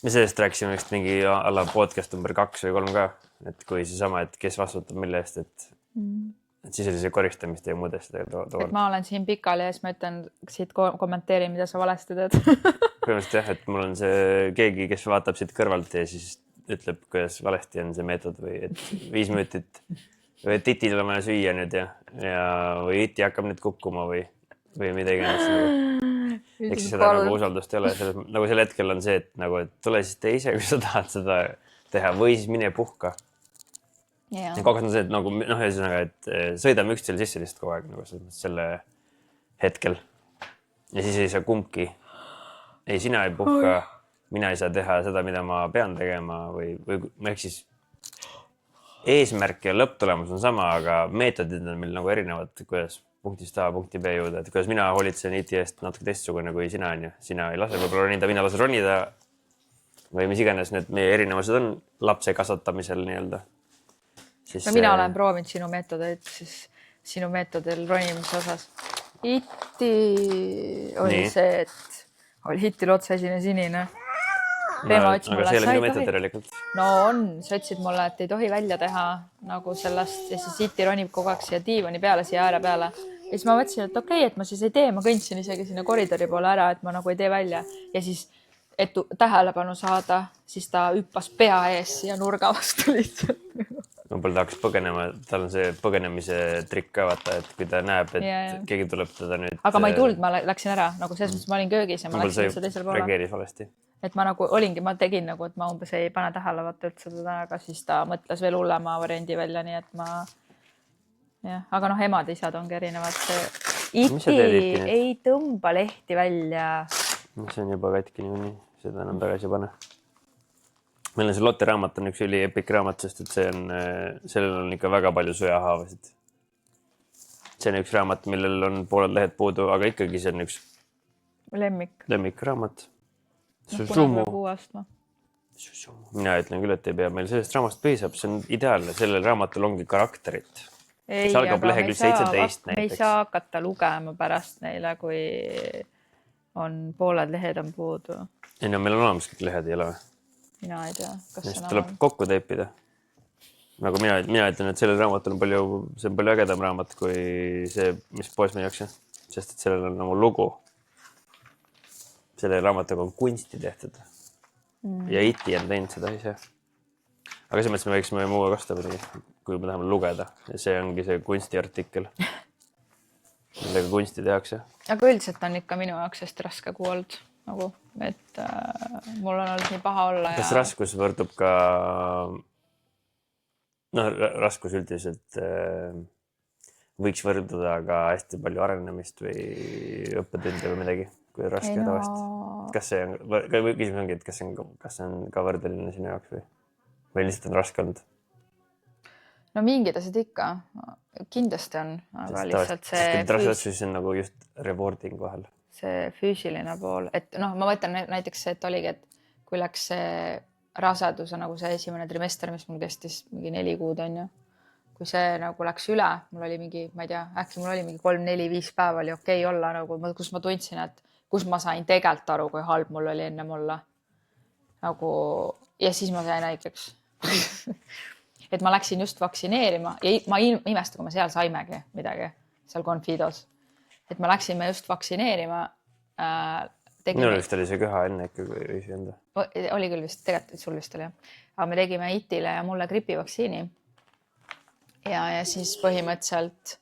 sellest rääkisime vist mingi alla podcast number 2 või 3 ka, et kui seesama, et kes vastutab mille eest, et siis oli see koristamist ja muudest. Et ma olen siin pikali ja siis ma ütlen siit kommenteerin, mida sa valesti teed. Põhimõtteliselt jah, et mul on see keegi, kes vaatab siit kõrvalt ja siis ütleb, kuidas valesti on see meetod või et 5 minutit või et iti tuleb meile süüa nüüd või iti hakkab nüüd kukkuma või midagi ennast. Eks seda nagu usaldust ei ole. Nagu sel hetkel on see, et tule siis te ise, kui sa tahad seda teha või siis mine puhka. Ja kogu aeg on see, et nagu, et sõidame üksteisele sisse lihtsalt kogu aeg selle hetkel. Ja siis ei saa kumbki. Ei, sina ei puhka, mina ei saa teha seda, mida ma pean tegema või ehk siis eesmärk ja lõpptulemus on sama, aga meetodid on meil nagu erinevad, kuidas punktist A punkti B jõuda, et kuidas mina hoolitsen iti eest natuke teistsugune kui sina on ju. Sina ei lase võib-olla ronida, mina lasen ronida või mis iganes need meie erinevused on lapse kasvatamisel nii-öelda. No mina olen proovinud sinu meetodeid, siis sinu meetodil ronimise osas. Iti oli see, et oli itil otsesine sinine. Aga see ei ole minu meetod järelikult. No on, sa ütlesid mulle, et ei tohi välja teha nagu sellest ja siis iti ronib kogu aeg siia diivani peale, siia ääre peale. Ja siis ma mõtlesin, et okei, et ma siis ei tee, ma kõndsin isegi sinna koridori poole ära, et ma nagu ei tee välja. Ja siis, et tähelepanu saada, siis ta hüppas pea ees siia nurga vastu lihtsalt. Ma pole tahaks põgenema, tal on see põgenemise trikk ka vaata, et kui ta näeb, et keegi tuleb teda nüüd... Aga ma ei tulnud, ma läksin ära, nagu selles mõttes ma olin köögis ja ma läksin üldse teisel poole. Reageeris valesti. Et ma nagu olingi, ma tegin nagu, et ma umbes ei pane tähele vaata üldse teda, aga siis ta mõtles veel hullema variandi välja, nii et ma... Ja, aga emad ja isad ongi erinevad. Iti ei tõmba lehti välja. See on juba katki nii, seda enam tagasi pane. Meil on see Lotte raamat on üks üli epic raamat, sest et sellel on ikka väga palju sõjahaavasid. See on üks raamat, millel on pooled lehed puudu, aga ikkagi see on üks lemmik raamat. Susumu. Mina ütlen küll, et ei pea. Meil sellest raamast piisab, see on ideaalne. Sellel raamatul ongi karakterit. See algab lehekülg 17 näiteks. Me ei saa hakata lugema pärast neile, kui pooled lehed on puudu. Ei no, meil on olemas kõik lehed, ei ole. Mina ei tea, kas see tuleb kokku teipida. Nagu mina ütlen, et sellel raamatul on see on palju ägedam raamat kui see, mis poes me jaksa. Sest et sellel on nagu lugu. Selle raamatuga on kunsti tehtud. ja iti on teinud seda ise. Aga selles mõttes me võiksime muu kasta midagi, kui me tahame lugeda. Ja see ongi see kunstiartikkel, millega kunsti tehakse. Aga üldiselt on ikka minu jaoks hästi raske kuu olnud, nagu, et mul on olnud nii paha olla. Kas raskus võrdub ka, raskus üldiselt võiks võrduda ka hästi palju arenemist või õppetunde või midagi, kui raske tavast. Kas see on, küsimus ongi, et kas see on ka võrdeline sinu jaoks või lihtsalt on raske olnud? No mingid asjad ikka, kindlasti on, aga lihtsalt see... Raskus on nagu just rewarding vahel. See füüsiline pool, et ma mõtlen näiteks, et oligi, et kui läks see raseduse nagu see esimene trimester, mis mul kestis mingi 4 kuud on ju, kui see nagu läks üle, mul oli mingi, ma ei tea, äkki mul oli mingi 3, 4, 5 päeva oli okei olla, nagu, kus ma tundsin, et kus ma sain tegelikult aru, kui halb mul oli enne mulle. Nagu, ja siis ma sain haigeks. Et ma läksin just vaktsineerima ja ma imesta, kui me seal saimegi midagi, seal Confidos. Et me läksime just vaktsineerima. Minul vist oli see köha enne ikka, kui isi enda. Oli küll vist, tegelikult sul vist oli. Aga me tegime Itile ja mulle gripivaktsiini. Ja siis põhimõtteliselt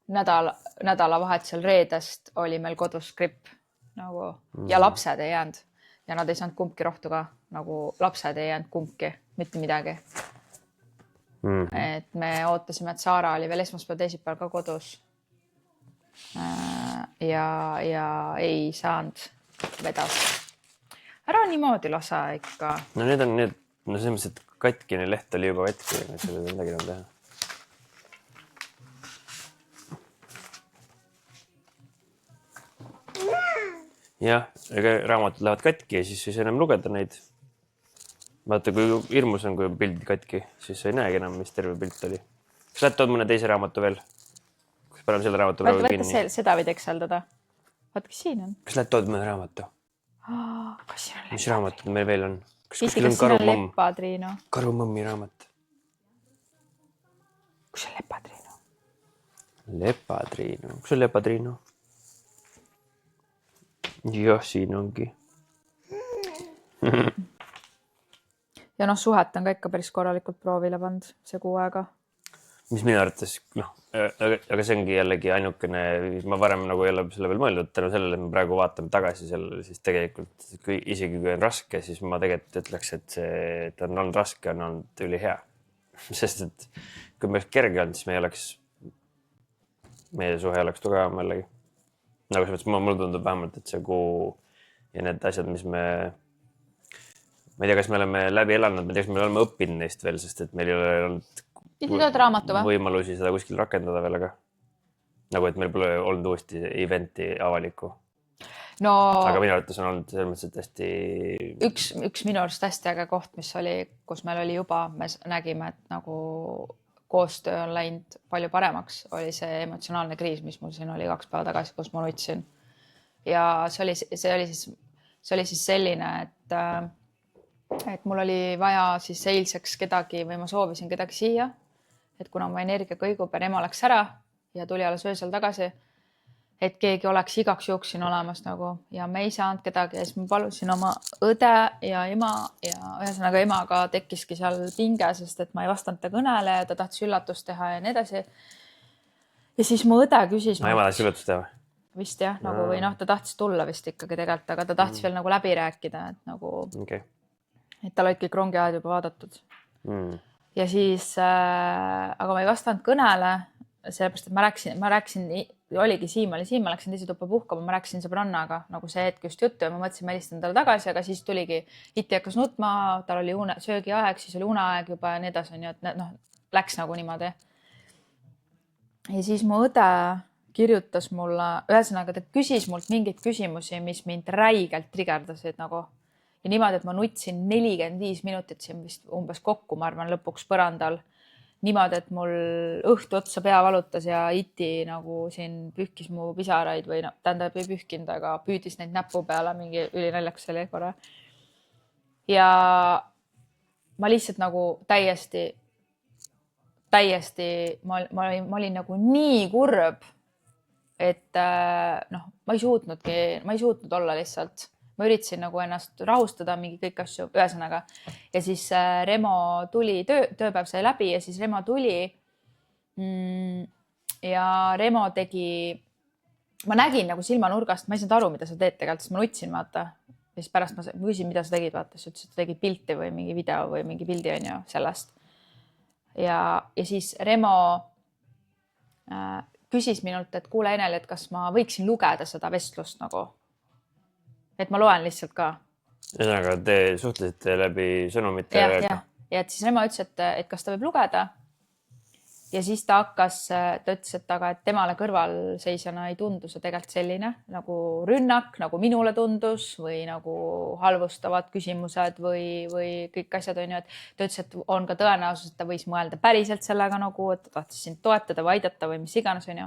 nädalavahetusel reedest oli meil kodus gripp nagu, ja lapsed ei jäänud. Ja nad ei saanud kumbki rohtu ka, nagu lapsed ei jäänud kumbki, mitte midagi. Et me ootasime, et Saara oli veel esmaspäev teisipäeval ka kodus. Ja ei saanud vedas. Ära niimoodi lasa ikka. No need on need, selles mõttes, et katkine leht oli juba katki, et selle midagi enam teha. Jah, ega raamatud lähevad katki ja siis ei saa enam lugeda neid. Vaata, kui hirmus on, kui pild katki, siis sa ei näegi enam, mis terve pilt oli. Kas lähed tood mõne teise raamatu veel? Kas paneme selle raamatu praegu kinni? Võtta seda võid ekseldada. Vaat, kas siin on? Kas lähed tood mõne raamatu? Kas siin on mis raamatud meil veel on? Kas siin on Lepatriino? Karumõmmi raamat. Kus on Lepatriino? Lepatriino. Kus on Lepatriino? Jah, siin ongi. Ja suhet on ka ikka päris korralikult proovile pand see kuu aega. Mis minu arvates, aga see ongi jällegi ainukene, ma varem nagu jälle selle veel mõeldud, tänu sellele, et me praegu vaatame tagasi sellele, siis tegelikult isegi kui on raske, siis ma tegelikult ütleks, et see, et on olnud raske, on olnud ülihea. Sest, et kui me oleks kerge olnud, siis meie suhe oleks tugevam jällegi. Nagu selles mõttes, mulle tundub vähemalt, et see kuu ja need asjad, mis ma ei tea, kas me oleme läbi elanud, ma ei tea, kas me oleme õppinud neist veel, sest et meil ei ole olnud võimalusi seda kuskil rakendada veel, aga nagu, et meil pole olnud uuesti eventi avalikku. Aga minu arvates on olnud selles mõttes, et hästi... Üks minu arust hästi äge koht, mis oli, kus meil oli juba, me nägime, et nagu koostöö on läinud palju paremaks, oli see emotsionaalne kriis, mis mul siin oli 2 päeva tagasi, kus ma nutsin. Ja see oli siis selline, et mul oli vaja siis eilseks kedagi või ma soovisin kedagi siia, et kuna mu energia kõigub ja ema läks ära ja tuli alles öösel tagasi, et keegi oleks igaks juhuks siin olemas nagu ja me ei saanud kedagi ja siis ma palusin oma õde ja ema ja ühesõnaga emaga tekkiski seal pinge, sest et ma ei vastanud ta kõnele ja ta tahtis üllatust teha ja nii edasi. Ja siis mu õde küsis... ema tahtis üllatust teha? Vist jah, nagu või ta tahtis tulla vist ikkagi tegelikult, aga ta tahtis veel nagu läbi rääkida, et nagu... Et tal olid kõik rongiajad juba vaadatud. Ja siis, aga ma ei vastanud kõnele, sellepärast, et ma rääksin, oligi Siim, ma läksin teise tuppa puhkama, ma rääksin sõbrannaga nagu see hetk just juttu ja ma mõtlesin, ma helistan talle tagasi, aga siis tuligi, Iti hakkas nutma, tal oli söögiaeg, siis oli uneaeg juba ja nii edasi, et läks nagu niimoodi. Ja siis mu õde kirjutas mulle, ühesõnaga ta küsis mult mingeid küsimusi, mis mind räigelt trigerdasid nagu. Ja niimoodi, et ma nutsin 45 minutit siin vist umbes kokku, ma arvan, lõpuks põrandal. Niimoodi, et mul õhtu otsa pea valutas ja Iti nagu siin pühkis mu pisaraid või tähendab ei pühkinud, aga püüdis neid näpu peale, mingi ülinaljakas oli korra. Ja ma lihtsalt nagu täiesti, ma olin nagu nii kurb, et ma ei suutnud olla lihtsalt. ma üritasin nagu ennast rahustada, mingi kõik asju, ühesõnaga. Ja siis Remo tuli, tööpäev sai läbi ja siis Remo tuli. Ja Remo tegi, ma nägin nagu silmanurgast, ma ei saanud aru, mida sa teed tegelikult, sest ma nutsin, vaata. Ja siis pärast ma küsin, mida sa tegid, vaata, siis ütles, et tegid pilti või mingi video või mingi pildi on ju sellest. Ja siis Remo küsis minult, et kuule Enel, et kas ma võiksin lugeda seda vestlust nagu, et ma loen lihtsalt ka. Ühesõnaga, te suhtlesite läbi sõnumite. Ja et siis Remo ütles, et kas ta võib lugeda. Ja siis ta ütles, et aga et temale kõrvalseisjana ei tundu see tegelikult selline nagu rünnak, nagu minule tundus või nagu halvustavad küsimused või kõik asjad on ju, et ta ütles, et on ka tõenäosus, et ta võis mõelda päriselt sellega nagu, et ta tahtis sind toetada või aidata või mis iganes on ju.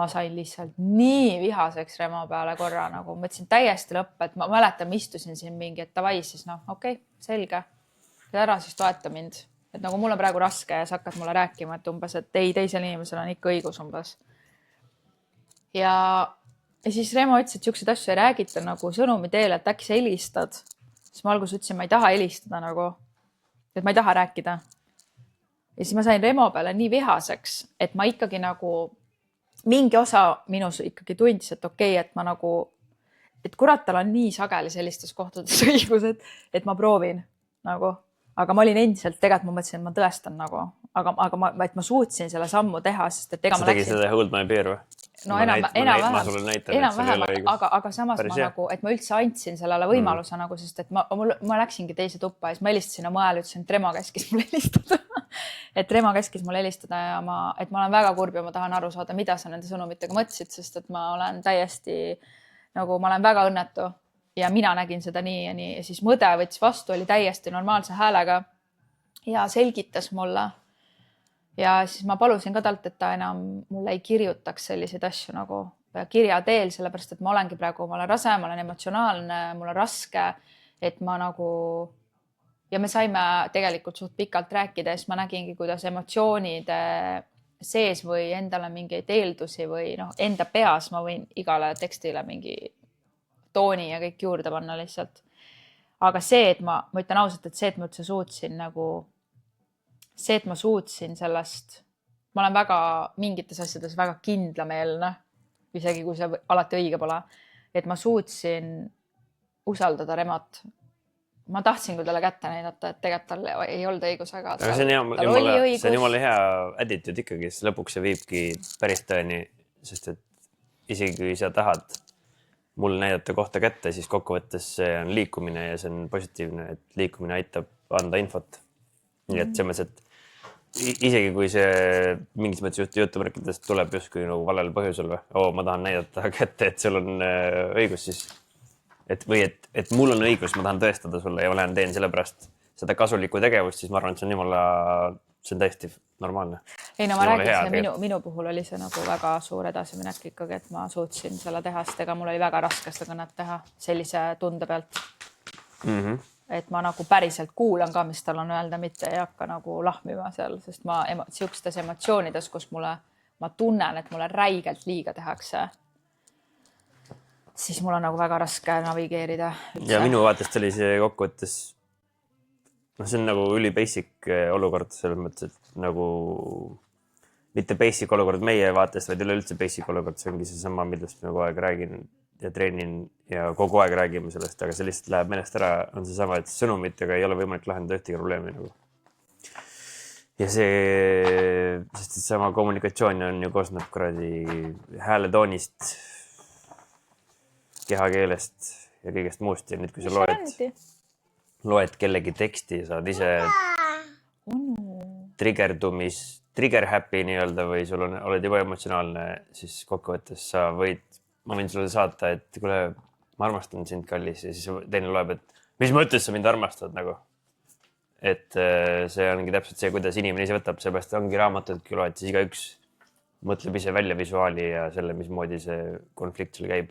Ma sain lihtsalt nii vihaseks Remo peale korra nagu, mõtlesin täiesti lõpp, et ma mäletan, ma istusin siin mingi, et davai, siis okei, selge. Ja ära siis toeta mind. Et nagu mul on praegu raske ja sa hakkad mulle rääkima, et umbes, et ei, teisel inimesel on ikka õigus umbes. Ja siis Remo ütles, et siukseid asju ei räägita nagu sõnumi teel, et äkki sa helistad. Siis ma alguses ütlesin, ma ei taha helistada nagu, et ma ei taha rääkida. Ja siis ma sain Remo peale nii vihaseks, et ma ikkagi nagu mingi osa minus ikkagi tundis, et okei, et ma nagu, et kurat, tal on nii sageli sellistes kohtades õigus, et ma proovin nagu. Aga ma olin endiselt, tegelikult ma mõtlesin, et ma tõestan nagu, aga ma suutsin selle sammu teha, sest et ega sa tegid seda hold my beer või? No enam-vähem, aga samas ma nagu, et ma üldse andsin sellele võimaluse nagu, sest et ma läksingi teise tuppa ja siis ma helistasin oma ajal, ütlesin, et Remo käskis mul helistada. Et Remo käskis mul helistada ja et ma olen väga kurb ja ma tahan aru saada, mida sa nende sõnumitega mõtlesid, sest et ma olen täiesti nagu, ma olen väga õnnetu. Ja mina nägin seda nii ja nii ja siis mõde võttis vastu, oli täiesti normaalse häälega ja selgitas mulle. Ja siis ma palusin ka talt, et ta enam mulle ei kirjutaks selliseid asju nagu kirja teel, sellepärast, et ma olengi praegu, ma olen rase, ma olen emotsionaalne, mul on raske, et ma nagu ja me saime tegelikult suht pikalt rääkida ja siis ma nägingi, kuidas emotsioonide sees või endale mingeid eeldusi või enda peas ma võin igale tekstile mingi tooni ja kõik juurde panna lihtsalt. Aga see, et ma ütlen ausalt, et see, et ma üldse suutsin nagu, see, et ma suutsin sellest, ma olen väga mingites asjades väga kindlameelne, isegi kui see alati õige pole, et ma suutsin usaldada Remot. Ma tahtsin küll talle kätte näidata, et tegelikult tal ei olnud õigus, aga see on jumala hea attitude ikkagi, sest lõpuks see viibki päris tõeni, sest et isegi kui sa tahad mul näidata kohta kätte, siis kokkuvõttes see on liikumine ja see on positiivne, et liikumine aitab anda infot. Nii et selles mõttes, et isegi kui see mingis mõttes jutumärkides tuleb justkui nagu valel põhjusel või, ma tahan näidata kätte, et sul on õigus siis, et mul on õigus, ma tahan tõestada sulle ja ma teen sellepärast seda kasulikku tegevust, siis ma arvan, et see on täiesti normaalne. Ei, no ma räägin, minu puhul oli see nagu väga suur edasiminek ikkagi, et ma suutsin selle teha, sest ega mul oli väga raske seda kõnet teha sellise tunde pealt. Et ma nagu päriselt kuulan ka, mis tal on öelda, mitte ei hakka nagu lahmima seal, sest ma siukstes emotsioonides, kus ma tunnen, et mulle räigelt liiga tehakse, siis mul on nagu väga raske navigeerida. Ja minu vaatest oli see kokkuvõttes see on nagu üli basic olukord selles mõttes, et nagu mitte basic olukord meie vaatest, vaid üleüldse basic olukord, see ongi see sama, millest ma kogu aeg räägin ja treenin ja kogu aeg räägime sellest, aga see lihtsalt läheb meelest ära, on see sama, et sõnumitega ei ole võimalik lahendada ühtegi probleemi nagu. Ja sest sama kommunikatsioon on ju koosneb kuradi hääletoonist, kehakeelest ja kõigest muust ja nüüd, kui sa loed kellegi teksti, saad ise trigger happy nii-öelda või sul oled juba emotsionaalne, siis kokkuvõttes sa ma võin sulle saata, et kuule, ma armastan sind, kallis, ja siis teine loeb, et mis mõttes sa mind armastad nagu. Et see ongi täpselt see, kuidas inimene ise võtab, seepärast ongi raamatudki loed, siis igaüks mõtleb ise välja visuaali ja selle, mismoodi see konflikt sul käib.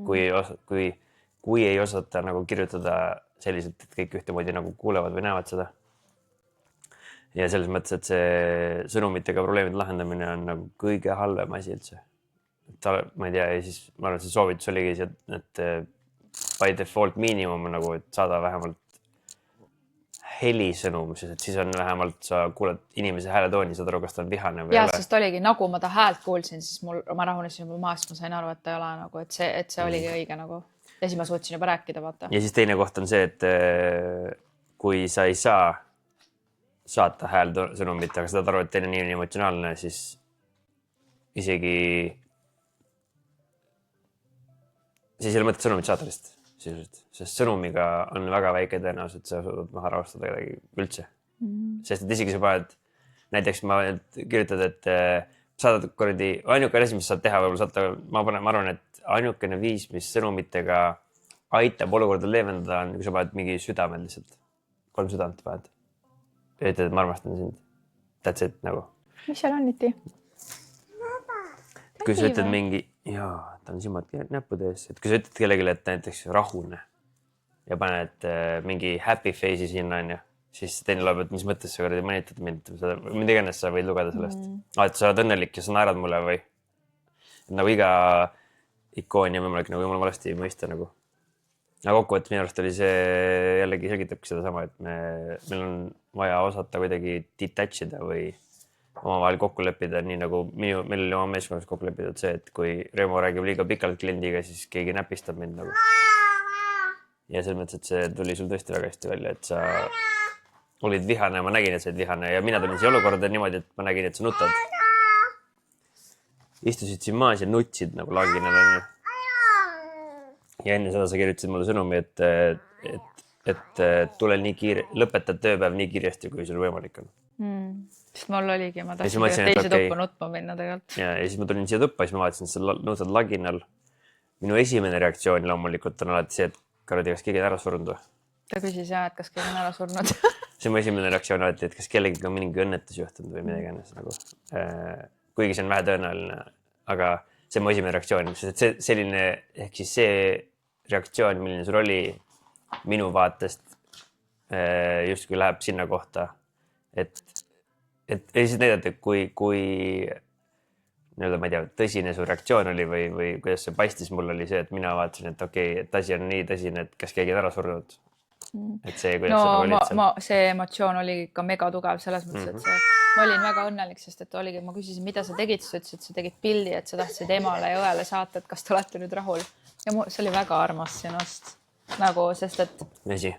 Kui ei osata nagu kirjutada selliselt, et kõik ühtemoodi nagu kuulevad või näevad seda. Ja selles mõttes, et see sõnumitega probleemide lahendamine on nagu kõige halvem asi üldse. Ma ei tea, ja siis ma arvan, see soovitus oligi see, et by default miinimum nagu, et saada vähemalt helisõnum, sest et siis on vähemalt, sa kuuled inimese hääletooni, saad aru, kas ta on vihane või ja, ei ole. sest oligi, nagu ma ta häält kuulsin, siis ma rahunesin juba maast, ma sain aru, et ta ei ole nagu, et see oligi õige nagu. Ja siis ma suutsin juba rääkida, vaata. Ja siis teine koht on see, et kui sa ei saa saata häälsõnumit, aga saad aru, et teine on nii emotsionaalne, siis isegi siis ei ole mõtet sõnumit saata lihtsalt. Sest sõnumiga on väga väike tõenäosus, et sa suudad maha rahustada kedagi üldse. Sest et isegi sa paned, näiteks ma kirjutad, et saadad kordi, ainukene asi, mis saad teha, võib-olla saata, ma arvan, et ainukene viis, mis sõnumitega aitab olukorda leevendada, on, kui sa paned mingi südamed lihtsalt. 3 südant paned. Ja ütled, et ma armastan sind. That's it nagu. Mis seal on iti? Kui sa ütled mingi, jaa, ta on silmad näppude ees, et kui sa ütled kellelegi, et näiteks rahune ja paned mingi happy face'i sinna, on ju, siis teine loeb, et mis mõttes sa mõnitad mind, mida iganes sa võid lugeda sellest. Et sa oled õnnelik ja sa naerad mulle või nagu iga ikooni on võimalik nagu jumala valesti mõista nagu. Aga kokkuvõttes minu arust oli see jällegi selgitabki seda sama, et meil on vaja osata kuidagi detachida või omavahel kokku leppida, nii nagu meil oli oma meeskonnas kokku lepitud see, et kui Remo räägib liiga pikalt kliendiga, siis keegi näpistab mind nagu. Ja selles mõttes, et see tuli sul tõesti väga hästi välja, et sa olid vihane, ma nägin, et sa olid vihane ja mina tulin siia olukorda niimoodi, et ma nägin, et sa nutad. Istusid siin maas ja nutsid nagu laginal on ju. Ja enne seda sa kirjutasid mulle sõnumi, et tule nii kiire, lõpetad tööpäev nii kiiresti, kui sul võimalik on. Sest mul oligi, ma tahtsin teise tuppa nutma minna tegelikult. Ja siis ma tulin siia tuppa, siis ma vaatasin, et sa nutad laginal. Minu esimene reaktsioon loomulikult on alati see, et kas keegi on ära surnud või? Ta küsis jah, et kas keegi on ära surnud. See on mu esimene reaktsioon alati, et kas kellegi on mingi õnnetus juhtunud või midagi ennast nagu. Kuigi see on vähe tõenäoline, aga see on mu esimene reaktsioon. Sest selline, ehk siis see reaktsioon, milline sul oli minu vaatest justkui läheb sinna kohta, et siis näidata, kui nii-öelda, ma ei tea, tõsine su reaktsioon oli või kuidas see paistis mul oli see, et mina vaatasin, et okei, et asi on nii tõsine, et kas keegi on ära surnud. Et see, kuidas seda valitseb. See emotsioon oli ka mega tugev selles mõttes, et ma olin väga õnnelik, sest et oligi, ma küsisin, mida sa tegid, sa ütlesid, et sa tegid pildi, et sa tahtsid emale ja õele saata, et kas te olete nüüd rahul. Ja see oli väga armas sinust. Nagu, sest et see,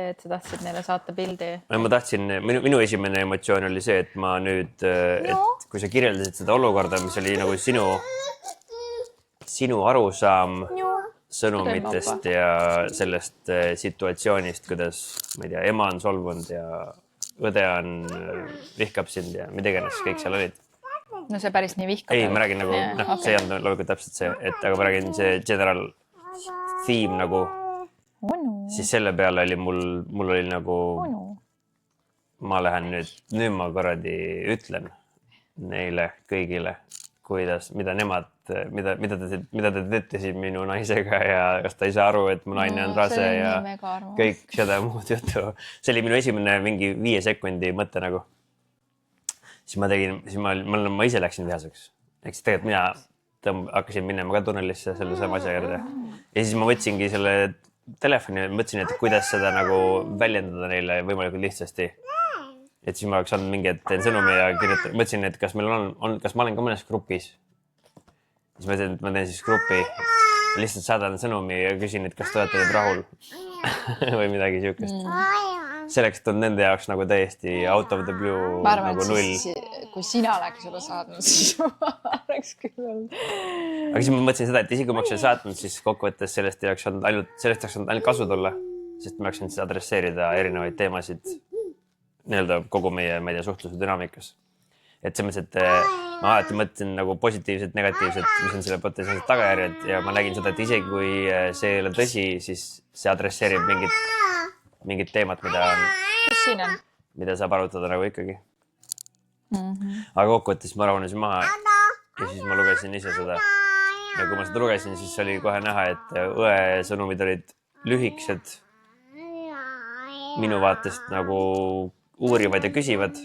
et sa tahtsid neile saata pildi. Ma tahtsin, minu esimene emotsioon oli see, et ma nüüd, et kui sa kirjeldasid seda olukorda, mis oli nagu sinu arusaam sõnumitest ja sellest situatsioonist, kuidas, ma ei tea, ema on solvunud ja õde vihkab sind ja mida iganes, kõik seal olid. No see päris nii vihkab. Ei, ma räägin nagu, see on loomulikult täpselt see, aga ma räägin see general theme nagu. Siis selle peale oli mul oli nagu, ma lähen nüüd ma korradi ütlen neile kõigile, mida te teete siin minu naisega ja kas ta ei saa aru, et mu naine on rase ja kõik seda muud juttu. See oli minu esimene mingi 5 sekundi mõte nagu. Siis ma ise läksin vihaseks. Eks tegelikult mina hakkasin minema ka tunnelisse selle sama asja juurde. Ja siis ma võtsingi selle telefoni, mõtlesin, et kuidas seda nagu väljendada neile võimalikult lihtsasti. Et siis ma oleks andnud mingi, et teen sõnumi ja mõtlesin, et kas ma olen ka mõnes grupis. Siis ma teen siis grupi, lihtsalt saadan sõnumi ja küsin, et kas te olete nüüd rahul või midagi siukest. Selleks, et on nende jaoks nagu täiesti out of the blue nagu null. Kui sina oleks seda saatnud, siis ma oleks küll. Aga siis ma mõtlesin seda, et isegi kui ma oleks seda saatnud, siis kokkuvõttes sellest ei oleks olnud ainult kasu tulla, sest ma oleksin siis adresseerida erinevaid teemasid nii-öelda kogu meie, ma ei tea, suhtluse dünaamikas. Et see mõttes, et ma alati mõtlesin nagu positiivset, negatiivset, mis on selle potentsiaalsed tagajärjed ja ma nägin seda, et isegi kui see ei ole tõsi, siis see adresseerib mingit teemat, mida saab arutada nagu ikkagi. Aga kokkuvõttes ma rahunesin maha ja siis ma lugesin ise seda. Ja kui ma seda lugesin, siis oli kohe näha, et õe sõnumid olid lühikesed, minu vaatest nagu uurivad ja küsivad.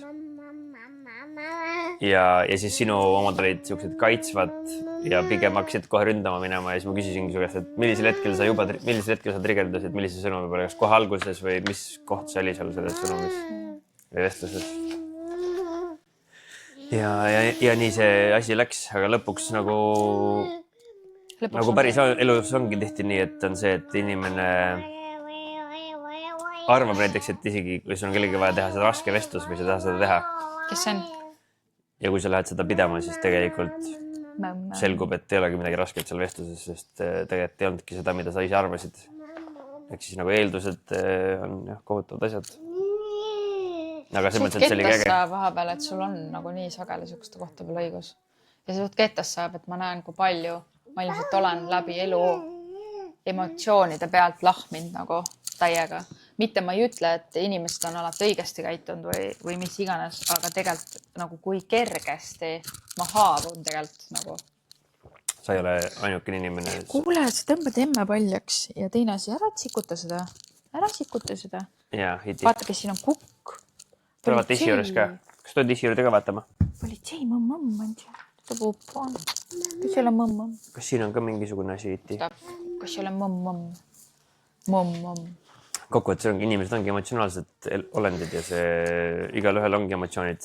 ja siis sinu omad olid siuksed kaitsvad ja pigem hakkasid kohe ründama minema ja siis ma küsisingi su käest, et millisel hetkel sa trigerdasid, millise sõnumi peale, kas kohe alguses või mis koht see oli seal selles sõnumis või vestluses? Ja nii see asi läks, aga lõpuks nagu päris elus ongi tihti nii, et on see, et inimene arvab näiteks, et isegi kui sul on kellegi vaja teha seda raske vestlus või sa tahad seda teha. Kes see on? Ja kui sa lähed seda pidama, siis tegelikult selgub, et ei olegi midagi rasket seal vestluses, sest tegelikult ei olnudki seda, mida sa ise arvasid. Ehk siis nagu eeldused on kohutavad asjad. Aga see mõttes, et see oli käge. Suht vahepeal, et sul on nagu nii sageli sihukeste kohta peal õigus. Ja see suht kettas saab, et ma näen, kui palju ma ilmselt olen läbi elu emotsioonide pealt lahminud nagu täiega. Mitte ma ei ütle, et inimesed on alati õigesti käitunud või mis iganes, aga tegelikult nagu kui kergesti ma haavun tegelikult nagu. Sa ei ole ainukene inimene. Kuule, sa tõmbad emme paljaks ja teine asi, ära sikuta seda. Ja, hiti. Vaata, kes siin on kukk. Tulevad tissi juures ka. Kas tuled tissi juurde ka vaatama? Politsei mõmm on seal. Ta puupaan. Kas ei ole mõmm? Kas siin on ka mingisugune asi hiti? Kas ei ole mõmm? Kokkuvõttes inimesed ongi emotsionaalsed olendid ja see igal ühel ongi emotsioonid.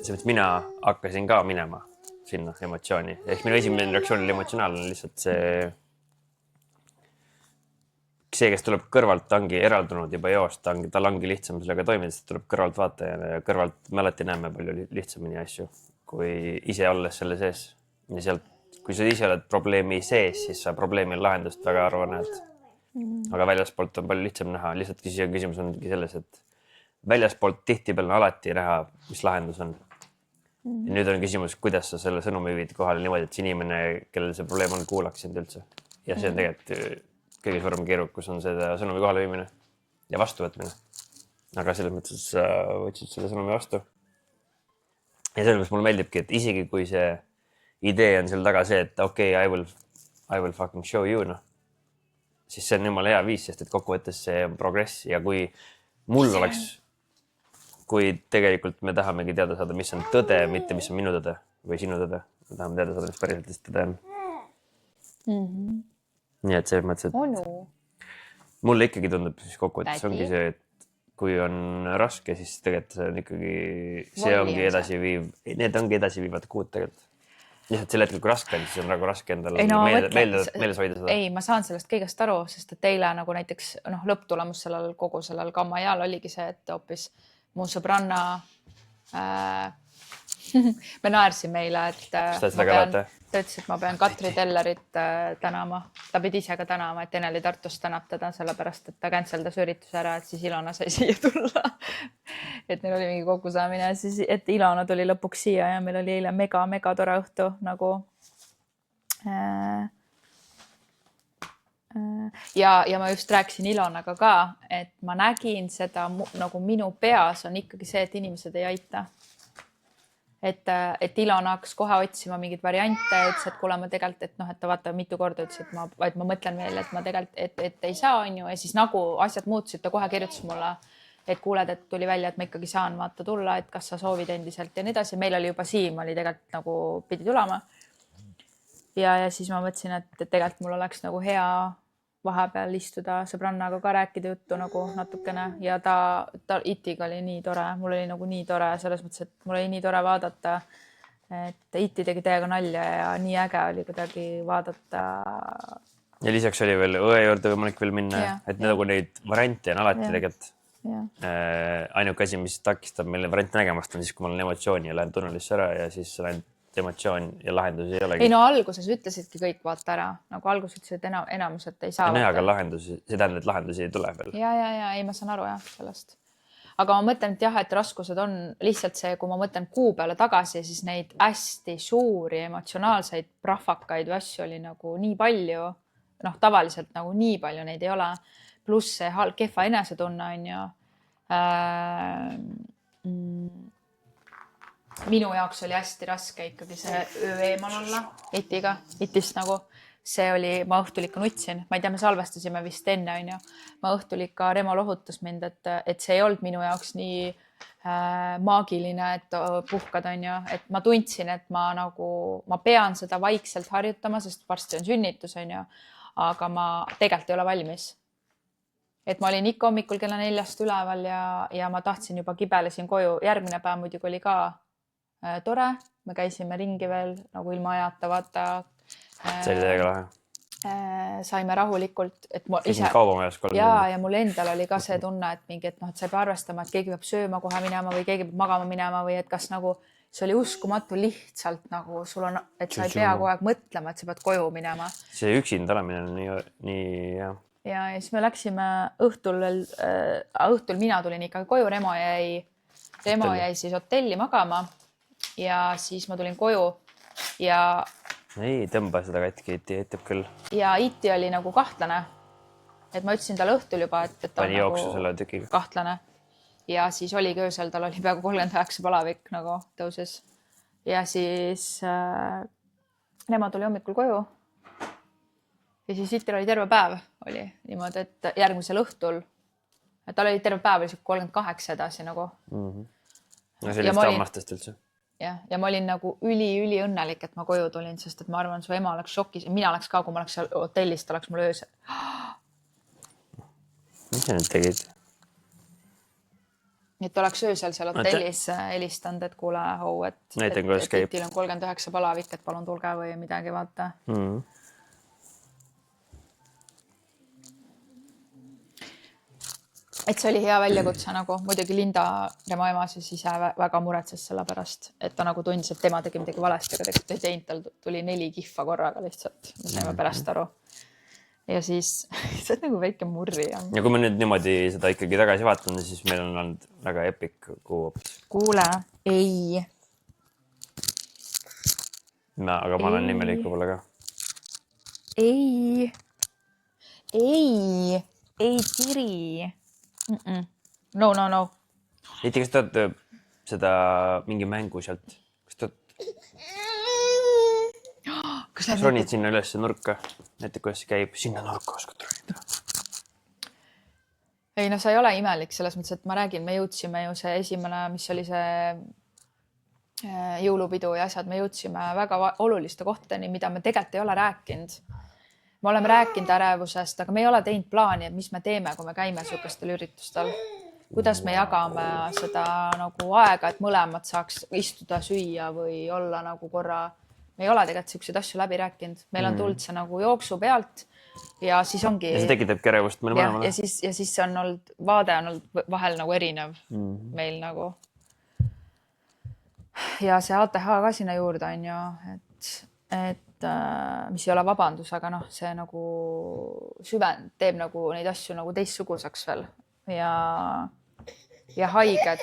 Selles mina hakkasin ka minema sinna emotsiooni. Ehk minu esimene reaktsioon oli emotsionaalne, lihtsalt see, kes tuleb kõrvalt, ongi eraldunud juba joost, tal ongi lihtsam sellega toimida, sest tuleb kõrvalt vaataja ja kõrvalt me alati näeme palju lihtsamini asju, kui ise olles selle sees. Ja sealt, kui sa ise oled probleemi sees, siis sa probleemi lahendust väga harva näed. Aga väljaspoolt on palju lihtsam näha. Lihtsalt küsimus ongi selles, et väljaspoolt tihtipeale on alati näha, mis lahendus on. Ja nüüd on küsimus, kuidas sa selle sõnumi viid kohale niimoodi, et see inimene, kellel see probleem on, kuulaks sind üldse. Ja see on tegelikult kõige suurem keerukus on seda sõnumi kohale viimine ja vastuvõtmine. Aga selles mõttes sa võtsid selle sõnumi vastu. Ja sellepärast mulle meeldibki, et isegi kui see idee on seal taga see, et okei, I will fucking show you, siis see on jumala hea viis, sest et kokkuvõttes see on progress ja kui mul oleks, kui tegelikult me tahamegi teada saada, mis on tõde, mitte mis on minu tõde või sinu tõde. Me tahame teada saada, mis päriselt tõde on. Nii et selles mõttes, et mulle ikkagi tundub siis kokkuvõttes ongi see, et kui on raske, siis tegelikult see on ikkagi, see ongi edasiviiv, need ongi edasiviivad kuud tegelikult. Lihtsalt sel hetkel, kui raske on, siis on väga raske endale meeles hoida seda. Ei, ma saan sellest kõigest aru, sest et teile nagu näiteks lõpptulemus kogu sellel kammajal oligi see, et hoopis mu sõbranna me naersin meile, et ta ütles, et ma pean Katri Tellerit tänama. Ta pidi ise ka tänama, et Eneli Tartus tänab teda sellepärast, et ta canceldas ürituse ära, et siis Ilona sai siia tulla. Et neil oli mingi kokkusaamine, siis, et Ilona tuli lõpuks siia ja meil oli eile mega tore õhtu nagu. Ja ma just rääkisin Ilonaga ka, et ma nägin seda nagu minu peas on ikkagi see, et inimesed ei aita. Et Ilona hakkas kohe otsima mingeid variante ja ütles, et kuule ma tegelikult, et ta vaata mitu korda ütles, et ma mõtlen veel, et ma tegelikult, et ei saa, on ju. Ja siis nagu asjad muutusid, ta kohe kirjutas mulle, et kuuled, et tuli välja, et ma ikkagi saan vaata tulla, et kas sa soovid endiselt ja nii edasi. Meil oli juba Siim oli tegelikult nagu pidi tulema. Ja siis ma mõtlesin, et tegelikult mul oleks nagu hea vahepeal istuda sõbrannaga ka rääkida juttu nagu natukene ja ta Itiga oli nii tore, mul oli nagu nii tore selles mõttes, et mul oli nii tore vaadata, et Iti tegi täiega nalja ja nii äge oli kuidagi vaadata. Ja lisaks oli veel õe juurde võimalik veel minna, et nagu neid variante on alati tegelikult. Ainuke asi, mis takistab meile variante nägemast on siis, kui ma olen emotsiooni ja lähen tunnelisse ära ja siis lähen emotsioon ja lahendusi ei olegi. Ei alguses ütlesidki kõik vaata ära. Nagu alguses ütlesid enamus, et ei saa. Aga lahendusi, see tähendab, et lahendusi ei tule veel. Ja, ei ma saan aru sellest. Aga ma mõtlen, et jah, et raskused on lihtsalt see, kui ma mõtlen kuu peale tagasi, siis neid hästi suuri emotsionaalseid prahvakaid või asju oli nagu nii palju. Tavaliselt nagu nii palju neid ei ole. Pluss see kehva enesetunne on ju. Minu jaoks oli hästi raske ikkagi see öö eemal olla Itiga. Itist nagu see oli, ma õhtul ikka nutsin. Ma ei tea, me salvestasime vist enne, on ju. Ma õhtul ikka Remo lohutas mind, et see ei olnud minu jaoks nii maagiline, et puhkad on ju, et ma tundsin, et ma pean seda vaikselt harjutama, sest varsti on sünnitus on ju, aga ma tegelikult ei ole valmis. Et ma olin ikka hommikul kella 4 üleval ja ma tahtsin juba kibelesin koju. Järgmine päev muidugi oli ka tore. Me käisime ringi veel nagu ilma ajata, vaata. See oli täiega lahe. Saime rahulikult, et ma ise ja mul endal oli ka see tunne, et mingi, et noh, et sa ei pea arvestama, et keegi peab sööma kohe minema või keegi peab magama minema või et kas nagu see oli uskumatu lihtsalt nagu sul on, et sa ei pea kogu aeg mõtlema, et sa pead koju minema. See üksinda olemine on nii hea. Ja siis me läksime õhtul mina tulin ikkagi koju, Remo jäi siis hotelli magama ja siis ma tulin koju ja ei, tõmba seda katki, Iti aitab küll. Ja Iti oli nagu kahtlane. Et ma ütlesin talle õhtul juba, et ta on nagu kahtlane. Ja siis oli öösel, tal oli peaaegu 39 palavik nagu tõuses. Ja siis Remo tuli hommikul koju. Ja siis Itil oli terve päev oli niimoodi, et järgmisel õhtul, et tal oli terve päev oli 38 edasi nagu. No sellist ammastest üldse. Ja ma olin nagu üli õnnelik, et ma koju tulin, sest et ma arvan, su ema oleks šokis. Mina oleks ka, kui ma oleks seal hotellis, ta oleks mul öösel. Mis sa nüüd tegid? Et oleks öösel seal hotellis helistanud, et kuule, et Itil on 39 palavik, et palun tulge või midagi, vaata. Et see oli hea väljakutse nagu. Muidugi Linda, Remo ema siis ise väga muretses selle pärast, et ta nagu tundis, et tema tegi midagi valesti, aga tegelikult ei teinud, tal tuli 4 kihva korraga lihtsalt. Me saime pärast aru. Ja siis see on nagu väike murri. Ja kui me nüüd niimoodi seda ikkagi tagasi vaatame, siis meil on olnud väga epic kuu. Kuule, ei. Aga ma olen nimelik võib-olla ka. Ei tiri. No. Iti, kas te olete seda mingi mängu sealt? Kas ronid sinna üles nurka? Näete, kuidas see käib? Sinna nurka oskad ronida. Ei, no see ei ole imelik selles mõttes, et ma räägin, me jõudsime ju see esimene, mis oli see jõulupidu ja asjad, me jõudsime väga oluliste kohtadeni, mida me tegelikult ei ole rääkinud. Me oleme rääkinud ärevusest, aga me ei ole teinud plaani, et mis me teeme, kui me käime sihukestel üritustel. Kuidas me jagame seda nagu aega, et mõlemad saaks istuda, süüa või olla nagu korra. Me ei ole tegelikult sihukesed asju läbi rääkinud. Meil on tulnud see nagu jooksu pealt ja siis ongi. Ja see tekitabki ärevust mõne mõlemale. Ja siis see on olnud, vaade on olnud vahel nagu erinev meil nagu. Ja see ATH ka sinna juurde on ju, et mis ei ole vabandus, aga noh, see nagu teeb nagu neid asju nagu teistsuguseks veel ja haiged.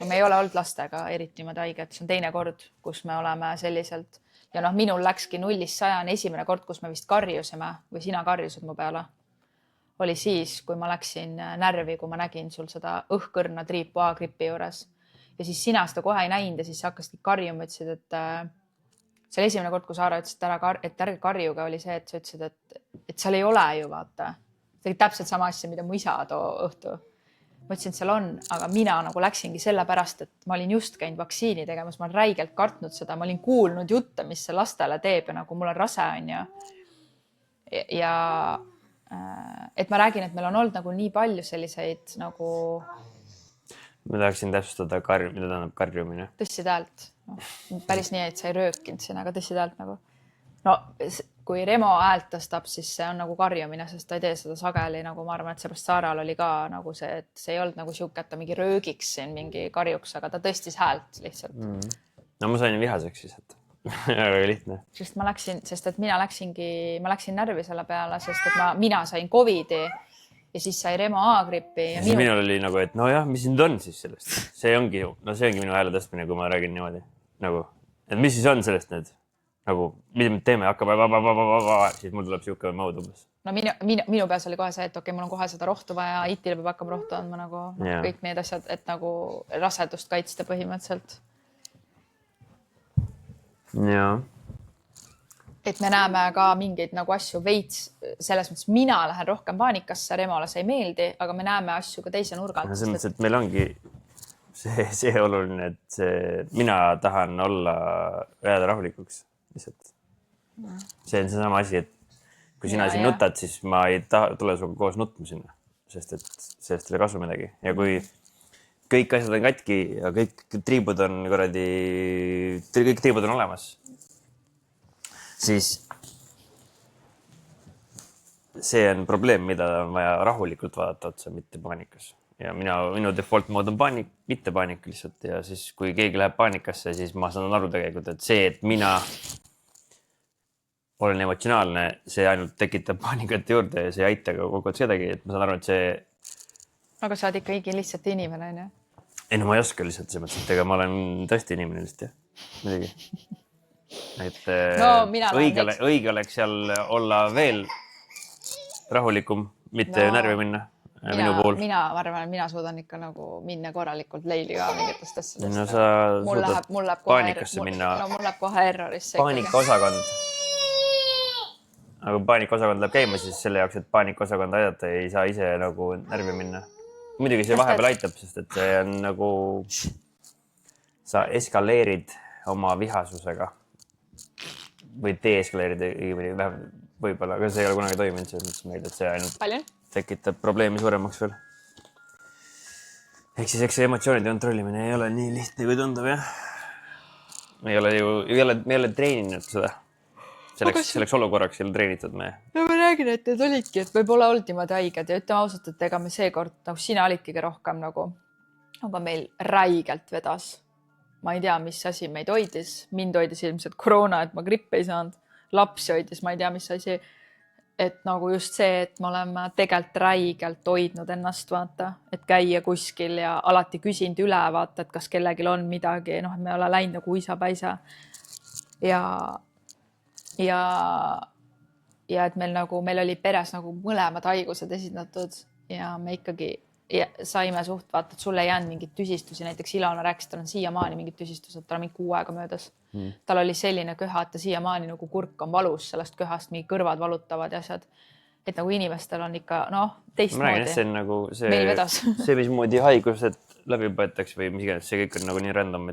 Me ei ole olnud lastega eriti niimoodi haiged. See on teine kord, kus me oleme selliselt ja noh, minul läkski 0-100 esimene kord, kus me vist karjusime või sina karjusid mu peale. Oli siis, kui ma läksin närvi, kui ma nägin sul seda õhkõrna triipu A-gripi juures ja siis sina seda kohe ei näinud ja siis hakkasid karjuma, ütlesid, et see oli esimene kord, kui Saara ütles, et ärge karjuge, oli see, et sa ütlesid, et seal ei ole ju, vaata. See oli täpselt sama asja, mida mu isa too õhtu. Ma ütlesin, et seal on, aga mina nagu läksingi selle pärast, et ma olin just käinud vaktsiini tegemas, ma olen räigelt kartnud seda, ma olin kuulnud jutte, mis see lastele teeb ja nagu mul on rase on ja et ma räägin, et meil on olnud nagu nii palju selliseid nagu ma tahaksin täpsustada mida tähendab karjumine. Tõssid häält. Päris nii, et sa ei röökinud siin, aga tõssid häält nagu. No, kui Remo häält tõstab, siis see on nagu karjumine, sest ta ei tee seda sageli. Nagu ma arvan, et seepärast Saaral oli ka nagu see, et see ei olnud nagu siuke, et ta mingi röögiks siin, mingi karjuks, aga ta tõstis häält lihtsalt. No ma sain vihaseks siis, et väga lihtne. Sest et ma läksin närvi selle peale, sest et mina sain COVID-i ja siis sai Remo A-gripi. Ja siis minul oli nagu, et no jah, mis nüüd on siis sellest? See ongi minu hääle tõstmine, kui ma räägin niimoodi. Nagu, et mis siis on sellest nüüd? Nagu, mida me teeme, hakkab siis mul tuleb siuke maud umbes. No minu peas oli kohe see, et okei, mul on kohe seda rohtu vaja, Itile peab hakkama rohtu andma nagu kõik need asjad, et nagu rasedust kaitsta põhimõtteliselt. Jaa. Et me näeme ka mingeid nagu asju veits, selles mõttes mina lähen rohkem paanikasse, Remole see ei meeldi, aga me näeme asju ka teise nurgalt. Selles mõttes, et meil ongi see oluline, et mina tahan jääda rahulikuks lihtsalt. See on seesama asi, et kui sina siin nutad, siis ma ei tule sinuga koos nutma sinna, sest et sellest ei ole kasu midagi. Ja kui kõik asjad on katki ja kõik triibud on olemas, siis see on probleem, mida on vaja rahulikult vaadata otsa, mitte paanikas. Ja minu default mode on mitte paanika lihtsalt. Ja siis, kui keegi läheb paanikasse, siis ma saan aru tegelikult, et see, et mina olen emotsionaalne, see ainult tekitab paanikat juurde ja see ei aita ka kogu aeg kedagi. Et ma saan aru, et see... Aga sa oled ikkagi lihtsalt inimene, on ju? Ei, no ma ei oska lihtsalt see mõttes, et ega ma olen tõesti inimene lihtsalt, jah. Midagi. Et õige oleks seal olla veel rahulikum, mitte närvi minna. Mina arvan, mina suudan ikka nagu minna korralikult leili ka mingitest asjadest. No sa suudad paanikasse minna. No mul läheb kohe errorisse. Paanikaosakond. Aga kui paanikaosakond läheb käima, siis selle jaoks, et paanikaosakond aidata, ei saa ise nagu närvi minna. Muidugi see vahepeal aitab, sest et see on nagu... Sa eskaleerid oma vihasusega. Või deeskaleerid võib-olla, aga see ei ole kunagi toiminud, selles mõttes, et see ainult tekitab probleemi suuremaks veel. Ehk siis eks see emotsioonide kontrollimine ei ole nii lihtne, kui tundub, jah. Me ei ole treeninud seda. Selleks olukorraks ei ole treenitud me. No ma räägin, et need olidki, et võib-olla olid niimoodi haiged ja ütleme ausalt, et ega me seekord, nagu sina olid kõige rohkem nagu, aga meil räigelt vedas. Ma ei tea, mis asi meid hoidis. Mind hoidis ilmselt koroona, et ma grippe ei saanud. Lapsi hoidis, ma ei tea, mis asi. Et nagu just see, et me oleme tegelikult räigelt hoidnud ennast, vaata, et käia kuskil ja alati küsinud üle, vaata, et kas kellegil on midagi. Noh, et me ei ole läinud nagu uisapäisa. Ja et meil oli peres nagu mõlemad haigused esindatud ja me ikkagi saime suht, vaata, et sulle ei jäänud mingit tüsistusi. Näiteks Ilona rääkis, tal on siiamaani mingid tüsistused, tal on mingi 6 aega möödas. Tal oli selline köha, et ta siiamaani nagu kurk on valus sellest köhast, mingi kõrvad valutavad ja asjad. Et nagu inimestel on ikka, teistmoodi. Ma räägin, see on nagu see mismoodi haigused läbi põetakse või mis iganes, see kõik on nagu nii random,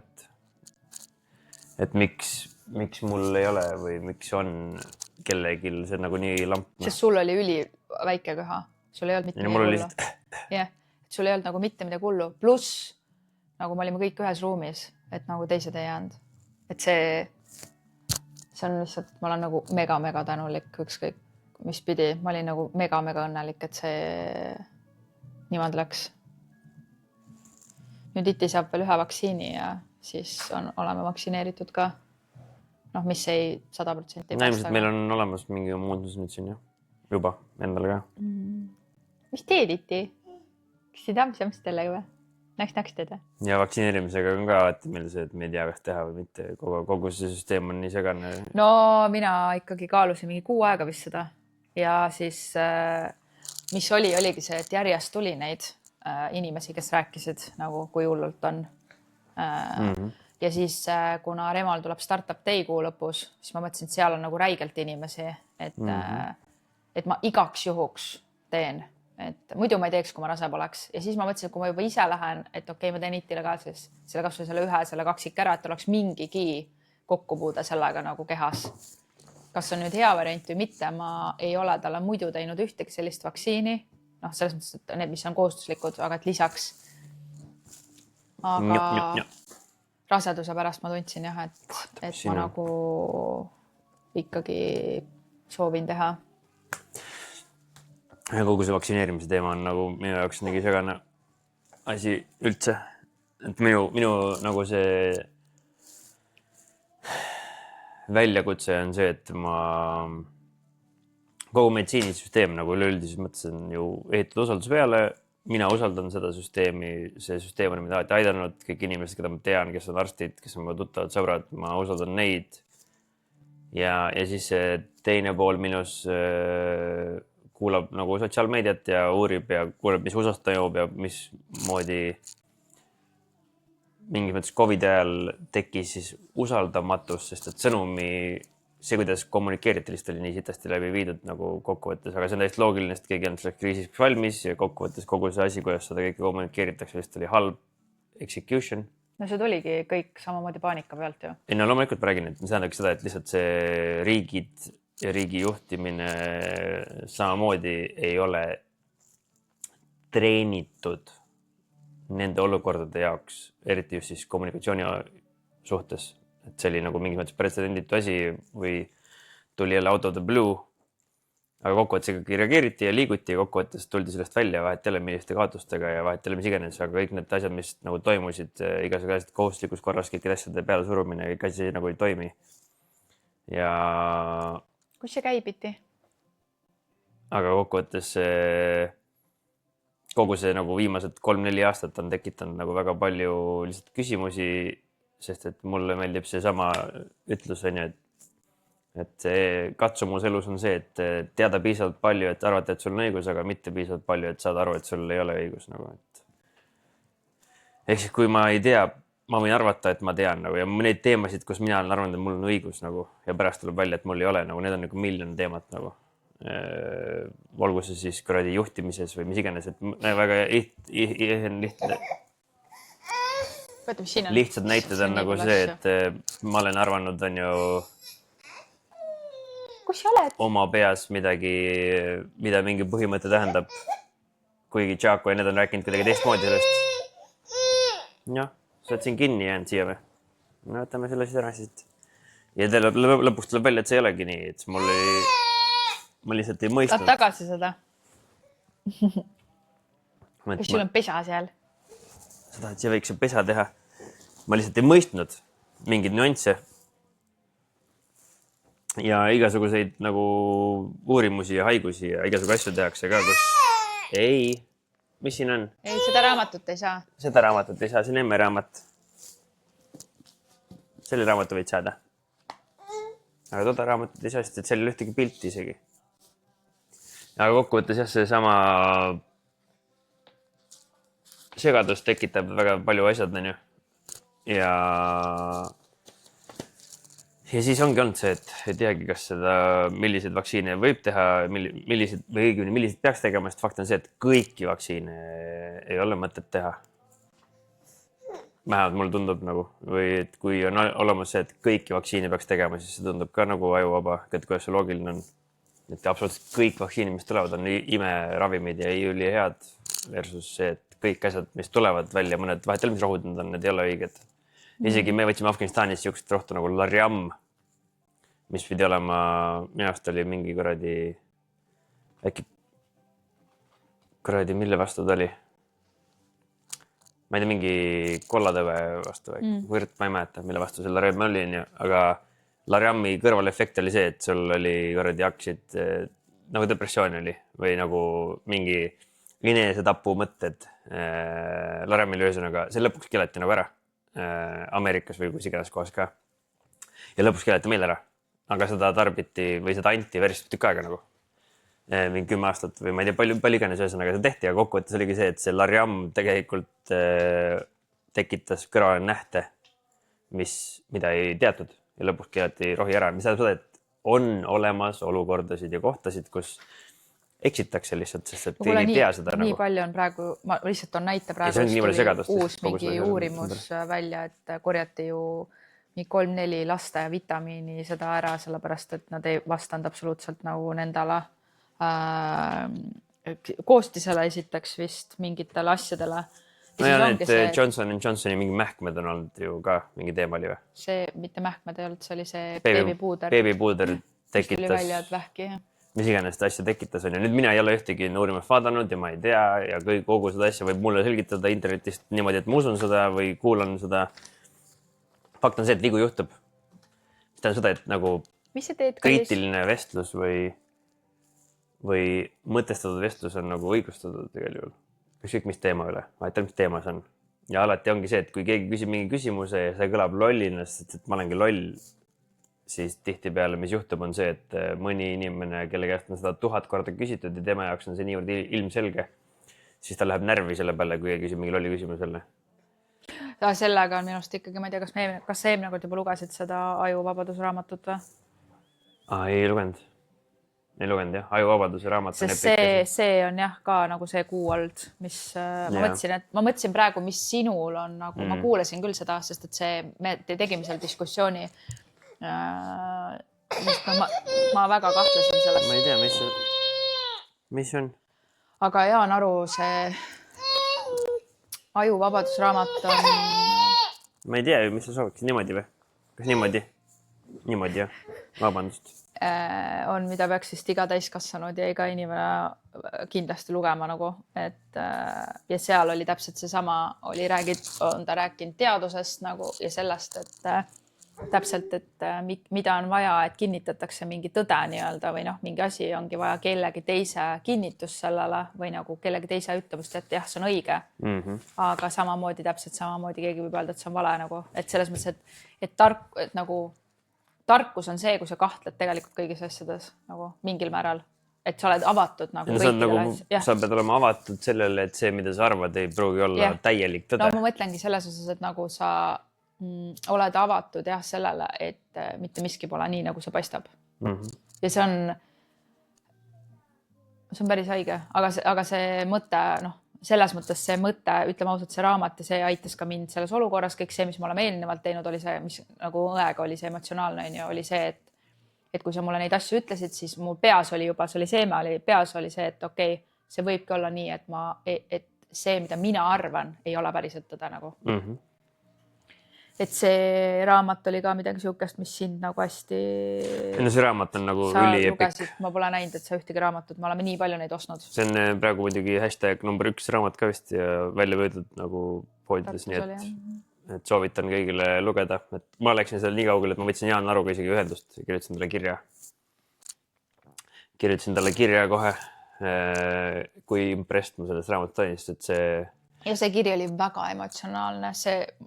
et miks mul ei ole või miks on kellegil see nagu nii lamp. Sest sul oli üli väike köha. Sul ei olnud mitte midagi hullu. Jah, et sul ei olnud nagu mitte midagi hullu. Pluss, nagu me olime kõik ühes ruumis, et nagu teised ei jäänud. Et see on lihtsalt, ma olen nagu mega tänulik ükskõik mis pidi. Ma olin nagu mega õnnelik, et see niimoodi läks. Nüüd Iti saab veel 1 vaktsiini ja siis oleme vaktsineeritud ka. Mis ei 100%. Näimselt meil on olemas mingi muudus nüüd siin, jah. Juba endal ka. Mis teed, Iti? Kas ei tea, mis teile või? Näks teed? Ja vaktsineerimisega on ka alati meil see, et me ei tea, kas teha või mitte. Kogu see süsteem on nii segane. No mina ikkagi kaalusin mingi 6 aega vist seda. Ja siis, mis oligi see, et järjest tuli neid inimesi, kes rääkisid, nagu kui hullult on. Ja siis, kuna Remal tuleb startup day kuu lõpus, siis ma mõtlesin, et seal on nagu räigelt inimesi, et ma igaks juhuks teen. Et muidu ma ei teeks, kui ma rase poleks. Ja siis ma mõtlesin, et kui ma juba ise lähen, et okei, ma teen Itile ka siis selle kasvõi selle 1, selle 2 ära, et oleks mingigi kokkupuude sellega nagu kehas. Kas on nüüd hea variant või mitte, ma ei ole talle muidu teinud ühtegi sellist vaktsiini. Selles mõttes, et need, mis on kohustuslikud, aga et lisaks. Aga raseduse pärast ma tundsin jah, et ma nagu ikkagi soovin teha. Ja kogu see vaktsineerimise teema on nagu minu jaoks nii segane asi üldse. Et minu nagu see väljakutse on see, et kogu meditsiinisüsteem nagu üleüldises mõttes on ju ehitatud usalduse peale. Mina usaldan seda süsteemi, see süsteem on mida aidanud kõik inimesed, keda ma tean, kes on arstid, kes on tuttavad sõbrad, ma usaldan neid. Ja siis see teine pool minus kuulab nagu sotsiaalmeediat ja uurib ja kuuleb, mis usast ta joob ja mismoodi mingis mõttes COVID ajal tekkis siis usaldamatus, sest et sõnumi, see, kuidas kommunikeeriti, lihtsalt oli nii sitasti läbi viidud nagu kokkuvõttes, aga see on täiesti loogiline, sest keegi on selleks kriisiks valmis ja kokkuvõttes kogu see asi, kuidas seda kõike kommunikeeritakse, lihtsalt oli halb execution. No see tuligi kõik samamoodi paanika pealt ju. Ei no loomulikult ma räägin, et see tähendabki seda, et lihtsalt see riigid ja riigi juhtimine samamoodi ei ole treenitud nende olukordade jaoks, eriti just siis kommunikatsiooni suhtes. Et see oli nagu mingis mõttes pretsedenditu asi või tuli jälle out of the blue. Aga kokkuvõttes ikkagi reageeriti ja liiguti ja kokkuvõttes tuldi sellest välja vahet jälle milliste kaotustega ja vahet jälle mis iganes, aga kõik need asjad, mis nagu toimusid, igasugused asjad kohustuslikus korras, kõikide asjade peale surumine, kõik asi nagu ei toimi. Ja... Kus see käibiti? Aga kokkuvõttes kogu see nagu viimased 3-4 aastat on tekitanud nagu väga palju lihtsalt küsimusi, sest et mulle meeldib see sama ütlus, et see katsumus elus on see, et teada piisavalt palju, et arvata, et sul on õigus, aga mitte piisavalt palju, et saada aru, et sul ei ole õigus. Nagu, et... Ehk siis, kui ma ei tea, ma võin arvata, et ma tean nagu, ja neid teemasid, kus mina olen arvanud, et mul on õigus nagu, ja pärast tuleb välja, et mul ei ole, nagu, need on nagu miljon teemat. Nagu. Olgu see siis kuradi juhtimises või mis iganes, et väga lihtsad näited on nagu see, et ma olen arvanud, on ju oma peas midagi, mida mingi põhimõte tähendab, kuigi Tšaako ja need on rääkinud kuidagi teistmoodi sellest. Jah, sa oled siin kinni jäänud siia või? No, võtame selle siis ära siit. Ja lõpuks tuleb välja, et see ei olegi nii, et ma lihtsalt ei mõistnud. Saad tagasi seda? Kas sul on pesa seal? Sa tahad siia väikse pesa teha. Ma lihtsalt ei mõistnud mingeid nüansse. Ja igasuguseid nagu uurimusi ja haigusi ja igasugu asju tehakse ka, kus ei, mis siin on? Ei, seda raamatut ei saa. Seda raamatut ei saa, see on emme raamat. Selle raamatu võid saada. Aga toda raamatut ei saa, sest et seal ei ole ühtegi pilti isegi. Aga kokkuvõttes jah, see sama segadus tekitab väga palju asjad, on ju. Ja siis ongi olnud see, et ei teagi, kas seda, milliseid vaktsiine võib teha, millised peaks tegema, sest fakt on see, et kõiki vaktsiine ei ole mõtet teha. Vähemalt mulle tundub nagu, või et kui on olemas see, et kõiki vaktsiine peaks tegema, siis see tundub ka nagu ajuvaba, et kuidas see loogiline on. Et absoluutselt kõik vaktsiinid, mis tulevad, on imeravimid ja üli head versus see, et kõik asjad, mis tulevad välja, mõned vahetel, mis rohud on, need ei ole õiged. Isegi me võtsime Afganistanis siukest rohtu nagu Lariam, mis pidi olema, minu arust oli mingi äkki mille vastu ta oli? Ma ei tea, mingi kollatõve vastu või võrd, ma ei mäleta, mille vastu see Lariam oli, aga Lariami kõrvalefekt oli see, et sul oli hakkasid nagu depressioon oli või nagu mingi inesetapu mõtted. Lariamil ühesõnaga, see lõpuks keelati nagu ära Ameerikas või kus iganes kohas ka. Ja lõpuks keelati meil ära. Aga seda tarbiti või seda anti päris tükk aega nagu. Mingi 10 aastat või ma ei tea, palju iganes ühesõnaga see tehti ja kokkuvõttes oligi see, et see Lariam tegelikult tekitas kõrvale nähte, mida ei teatud ja lõpuks keelati rohi ära. Mis tähendab seda, et on olemas olukordasid ja kohtasid, kus eksitakse lihtsalt, sest et ei tea seda nii nagu. Palju on praegu, ma lihtsalt on näite praegu, uus mingi uurimus välja, et korjati ju 3-4 laste vitamiini seda ära, sellepärast, et nad ei vastanud absoluutselt nagu nendele koostisele esiteks vist mingitele asjadele. No ja need Johnson & Johnsoni mingi mähkmed on olnud ju ka mingi teema oli või? See mitte mähkmed ei olnud, see oli see beebipuuder. Beebipuuder tekitas. Mis tuli välja, et vähki. Mis iganes seda asja tekitas on ja nüüd mina ei ole ühtegi uurimas vaadanud ja ma ei tea ja kogu seda asja võib mulle selgitada internetist niimoodi, et ma usun seda või kuulan seda. Fakt on see, et vigu juhtub. Seda on seda, et nagu kriitiline vestlus või mõtestatud vestlus on nagu õigustatud tegelikult. Ükskõik mis teema üle, vahetel mis teema see on. Ja alati ongi see, et kui keegi küsib mingi küsimuse ja see kõlab lollina, sest et ma olengi loll, siis tihtipeale, mis juhtub, on see, et mõni inimene, kelle käest on seda 1000 korda küsitud ja tema jaoks on see niivõrd ilmselge, siis ta läheb närvi selle peale, kui keegi küsib mingi lolli küsimusele. Sellega on minust ikkagi, ma ei tea, kas eelmine kord juba lugesid seda ajuvabadusraamatut või? Ei lugenud. ei lugenud jah, Ajuvabaduse raamat. Sest see on jah ka nagu see kuu olnud, mis ma mõtlesin praegu, mis sinul on nagu, ma kuulasin küll seda, sest et see, me tegime seal diskussiooni. Ma väga kahtlesin sellest. Ma ei tea, mis on? Aga Jaan Aru, see Ajuvabadusraamat on... Ma ei tea, mis sa sooviksid, niimoodi või? Kas niimoodi? Niimoodi jah, vabandust. On, mida peaks vist iga täiskasvanud ja iga inimene kindlasti lugema nagu, et ja seal oli täpselt seesama, on ta rääkinud teadusest nagu ja sellest, et täpselt, et mida on vaja, et kinnitatakse mingi tõde nii-öelda või noh, mingi asi ongi vaja kellegi teise kinnitust sellele või nagu kellegi teise ütlemust, et jah, see on õige. Aga samamoodi, täpselt samamoodi keegi võib öelda, et see on vale nagu, et selles mõttes, et nagu tarkus on see, kui sa kahtled tegelikult kõigis asjades nagu mingil määral, et sa oled avatud nagu sa pead olema avatud sellele, et see, mida sa arvad, ei pruugi olla täielik tõde. No ma mõtlengi selles osas, et nagu sa oled avatud jah sellele, et mitte miski pole nii, nagu see paistab. Ja see on päris haige, aga see mõte, noh, selles mõttes see mõte, ütleme ausalt, see raamat ja see aitas ka mind selles olukorras. Kõik see, mis me oleme eelnevalt teinud, oli see, mis nagu õega oli see emotsionaalne, oli see, et kui sa mulle neid asju ütlesid, siis mu peas oli juba, see oli seeme, peas oli see, et okei, see võibki olla nii, et see, mida mina arvan, ei ole päriselt tõde nagu. Et see raamat oli ka midagi siukest, mis sind nagu hästi... No see raamat on nagu üliepik. Ma pole näinud, et sa ühtegi raamatut, me oleme nii palju neid ostnud. See on praegu muidugi hashtag number 1 raamat ka vist ja välja võetud nagu poodides, nii et soovitan kõigile lugeda. Et ma läksin seal nii kaugele, et ma võtsin Jaan Aruga isegi ühendust ja kirjutasin talle kirja. Kirjutasin talle kirja kohe, kui impressed ma sellest raamatut olin, sest et see... Ja see kiri oli väga emotsionaalne.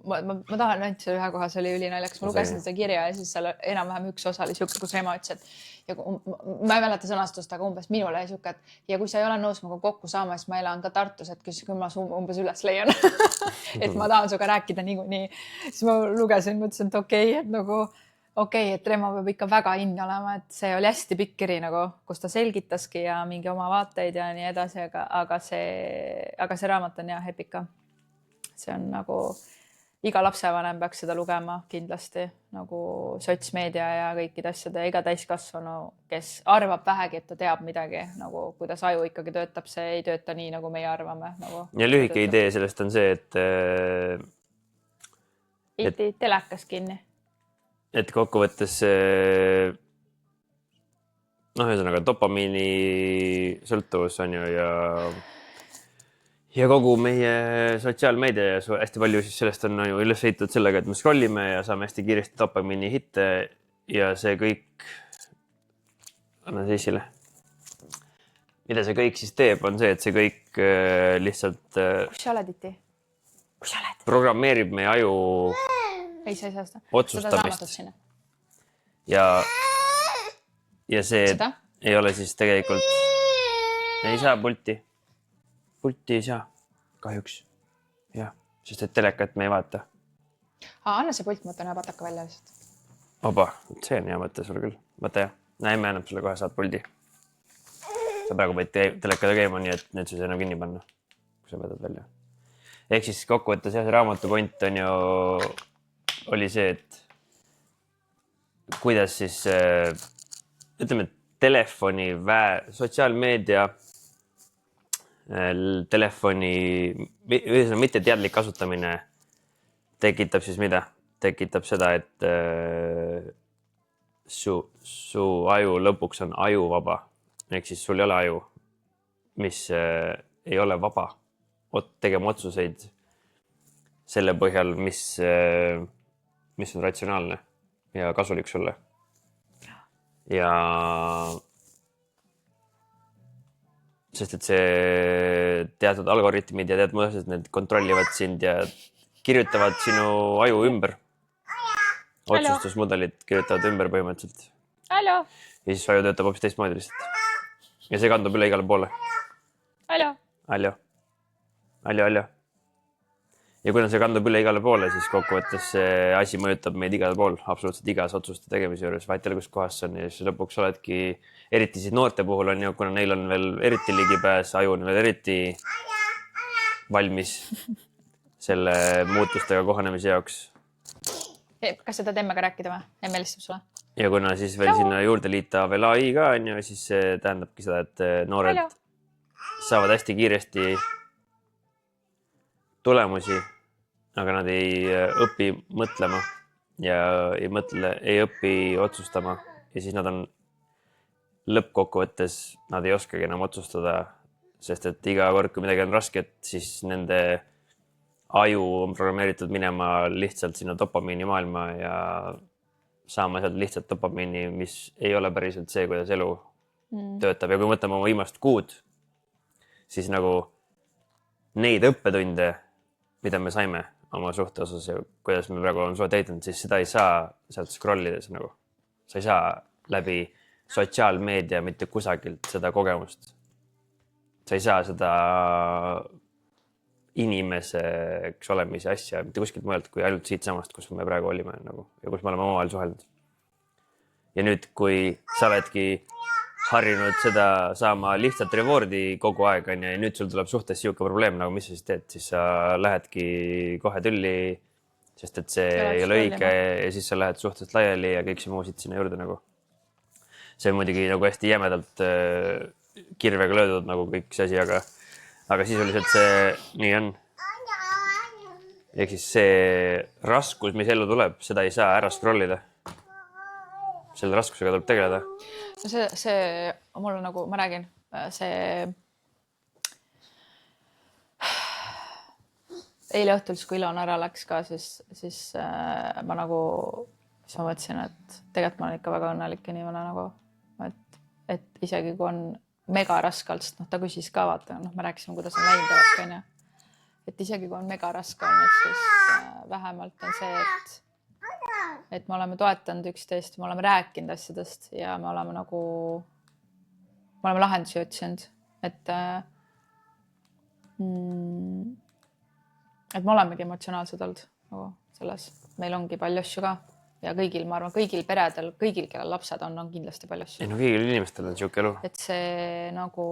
Ma tahan näidata selle ühe koha, see oli ülinaljakas. Ma lugesin seda kirja ja siis seal enam-vähem üks osa oli siuke, kus ema ütles, et ma ei mäleta sõnastust, aga umbes minule oli siuke, et ja kui sa ei ole nõus minuga kokku saama, siis ma elan ka Tartus, et küll ma umbes üles leian. Et ma tahan suga rääkida niikuinii. Siis ma lugesin, mõtlesin, et okei, et nagu et Remo peab ikka väga inne olema, et see oli hästi pikk kiri, nagu, kus ta selgitaski ja mingi oma vaateid ja nii edasi, aga see raamat on jah epika. See on nagu, iga lapsevanem peaks seda lugema kindlasti, nagu sotsmeedia ja kõikide asjade, iga täiskasvanu, kes arvab vähegi, et ta teab midagi, nagu kuidas aju ikkagi töötab, see ei tööta nii, nagu meie arvame. Nagu, ja lühike idee sellest on see, et telekas kinni. Et kokkuvõttes ühesõnaga dopamiini sõltuvus on ju ja kogu meie sotsiaalmeedia ja hästi palju siis sellest on ju üles ehitatud sellega, et me scrollime ja saame hästi kiiresti dopamiini hitte ja see kõik, anna see esile. Mida see kõik siis teeb, on see, et see kõik lihtsalt kus sa oled, Iti? Kus sa oled? Programmeerib meie aju ei, sa ei saa seda. Otsustamist. Ja see seda? Ei ole siis tegelikult... Ei saa pulti. Pulti ei saa. Kahjuks. Jah, sest et telekat me ei vaata. Anna see pult, ma võtan ühe pataka välja lihtsalt. Oba, see on hea mõte sul küll. Võta ja. Näime annab sulle kohe saad puldi. Sa praegu võid telekada käima nii, et nüüd sa enam kinni panna, kui sa võtad välja. Ehk siis kokkuvõttes jah, see raamatu point on ju... oli see, et kuidas siis, ütleme, telefoni, sotsiaalmeedia, telefoni, mitte teadlik kasutamine tekitab siis mida? Tekitab seda, et su aju lõpuks on ajuvaba. Ehk siis sul ei ole aju, mis ei ole vaba tegema otsuseid selle põhjal, mis on ratsionaalne ja kasulik sulle. Ja sest et see teatud algoritmid ja teatud mõõsed, need kontrollivad sind ja kirjutavad sinu aju ümber. Otsustusmudelid kirjutavad ümber põhimõtteliselt. Hallo. Ja siis aju töötab hoopis teistmoodi lihtsalt. Ja see kandub üle igale poole. Hallo. Hallo. Hallo, hallo. ja kuna see kandub üle igale poole, siis kokkuvõttes see asi mõjutab meid igal pool, absoluutselt igas otsuste tegemise juures, vahet ei ole, kus kohas see on ja siis lõpuks oledki, eriti siis noorte puhul on ju, kuna neil on veel eriti ligipääs, aju on veel eriti valmis selle muutustega kohanemise jaoks. Kas seda teeme ka rääkida või? Emme helistab sulle. Ja kuna siis veel sinna juurde liita veel AI ka on ju, siis see tähendabki seda, et noored saavad hästi kiiresti tulemusi, aga nad ei õpi mõtlema ja ei õpi otsustama ja siis nad on lõppkokkuvõttes, nad ei oskagi enam otsustada, sest et iga kord, kui midagi on rasket, siis nende aju on programmeeritud minema lihtsalt sinna dopamiini maailma ja saama sealt lihtsalt dopamiini, mis ei ole päriselt see, kuidas elu töötab. Ja kui mõtleme oma viimast kuud, siis nagu neid õppetunde, mida me saime oma suhte osas ja kuidas me praegu oleme suhet ehitanud, siis seda ei saa sealt scrollides nagu. Sa ei saa läbi sotsiaalmeedia mitte kusagilt seda kogemust. Sa ei saa seda inimeseks olemise asja mitte kuskilt mujalt, kui ainult siit samast, kus me praegu olime nagu, ja kus me oleme omavahel suhelnud. Ja nüüd, kui sa oledki harjunud seda saama lihtsalt rewardi kogu aeg, ja nüüd sul tuleb suhtes siuke probleem, nagu mis sa siis teed, siis sa lähedki kohe tülli, sest et see ei ole õige ja siis sa lähed suhtest laiali ja kõik see muu siit sinna juurde nagu. See on muidugi nagu hästi jämedalt kirvega löödud nagu kõik see asi, aga sisuliselt see nii on. Ehk siis see raskus, mis ellu tuleb, seda ei saa ära scrollida. Selle raskusega tuleb tegeleda. See mulle nagu, ma räägin, see eile õhtul, kui Ilon ära läks ka, siis ma nagu, siis ma mõtlesin, et tegelikult ma olen ikka väga õnnelik inimene nagu, et isegi kui on mega raskalt, sest ta küsis ka, vaata, me rääkisime, kuidas on läinud on, et isegi kui on mega raske olnud, siis vähemalt on see, et me oleme toetanud üksteist, me oleme rääkinud asjadest ja me oleme nagu, me oleme lahendusi otsinud, et me olemegi emotsionaalsed olnud nagu selles, meil ongi palju asju ka. Ja kõigil, ma arvan, kõigil peredel, kõigil, kellel lapsed on kindlasti palju asju. Ei, no kõigil inimestel on siuke elu. Et see nagu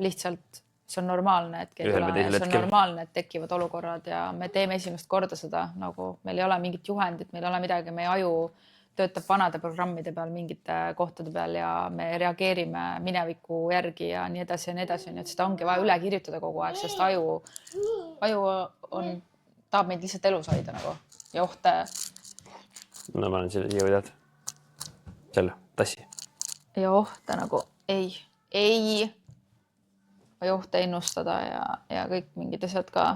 lihtsalt, see on normaalne, et see on normaalne, et tekivad olukorrad ja me teeme esimest korda seda, nagu meil ei ole mingit juhendit, meil ei ole midagi, meie aju töötab vanade programmide peal, mingite kohtade peal ja me reageerime mineviku järgi ja nii edasi ja nii edasi. Et seda ongi vaja üle kirjutada kogu aeg, sest aju tahab meid lihtsalt elus hoida nagu ja ohte. No ma olen siia või tead. Selle, tassi. Ja ohte nagu ei ohte ennustada ja kõik mingid asjad ka.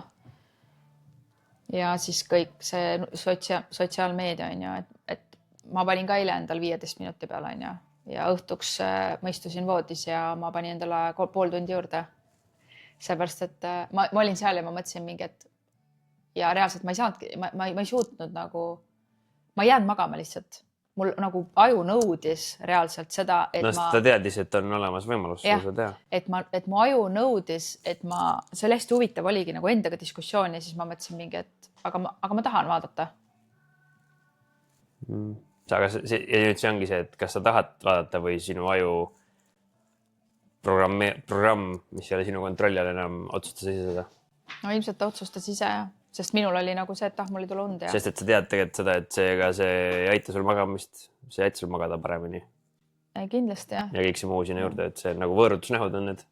Ja siis kõik see sotsiaalmeedia on ju, et ma panin ka eile endal 15 minuti peale on ju. Ja õhtuks ma istusin voodis ja ma panin endale pool tundi juurde. Seepärast, et ma olin seal ja ma mõtlesin mingi, et ja reaalselt ma ei saanud, ma ei suutnud nagu ma ei jäänud magama lihtsalt. Mul nagu aju nõudis reaalselt seda, et ta teadis, et on olemas võimalus seda teha. Et mu aju nõudis, et see oli hästi huvitav, oligi nagu endaga diskussioon ja siis ma mõtlesin mingi, et aga ma tahan vaadata. Ja nüüd see ongi see, et kas sa tahad vaadata või sinu aju programm, mis ei ole sinu kontrolli all enam, otsustas ise seda? No ilmselt ta otsustas ise, sest minul oli nagu see, et mul ei tule und. Sest et sa tead tegelikult seda, et see ei aita sul magamist, see ei aita sul magada paremini. Kindlasti, jah. Ja kõik see muu sinna juurde, et see nagu võõrutusnähud on need.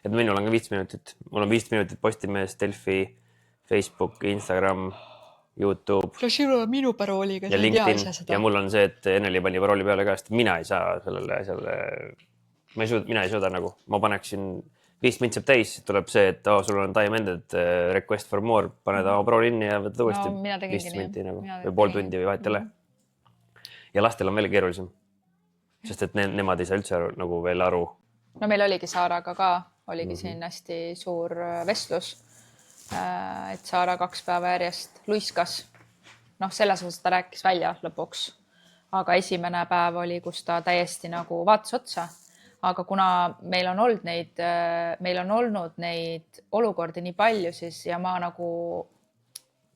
Et minul on ka 15 minutit. Mul on 15 minutit Postimees, Delfi, Facebook, Instagram, YouTube. Ja sinul on minu parooliga. Ja LinkedIn. Ja mul on see, et Eneli pani parooli peale ka, sest mina ei saa mina ei suuda nagu. Ma paneksin 5 mint saab täis, tuleb see, et sul on time ended, request for more, paned oma parooli inni ja võtad uuesti 5 minti nagu, või pool tundi või vahet jälle. Ja lastel on veel keerulisem, sest et nemad ei saa üldse nagu veel aru. No meil oligi Saaraga ka, oligi siin hästi suur vestlus, et Saara 2 päeva järjest luiskas. Selles osas ta rääkis välja lõpuks, aga esimene päev oli, kus ta täiesti nagu vaatas otsa. Aga kuna meil on olnud neid olukordi nii palju, siis ja ma nagu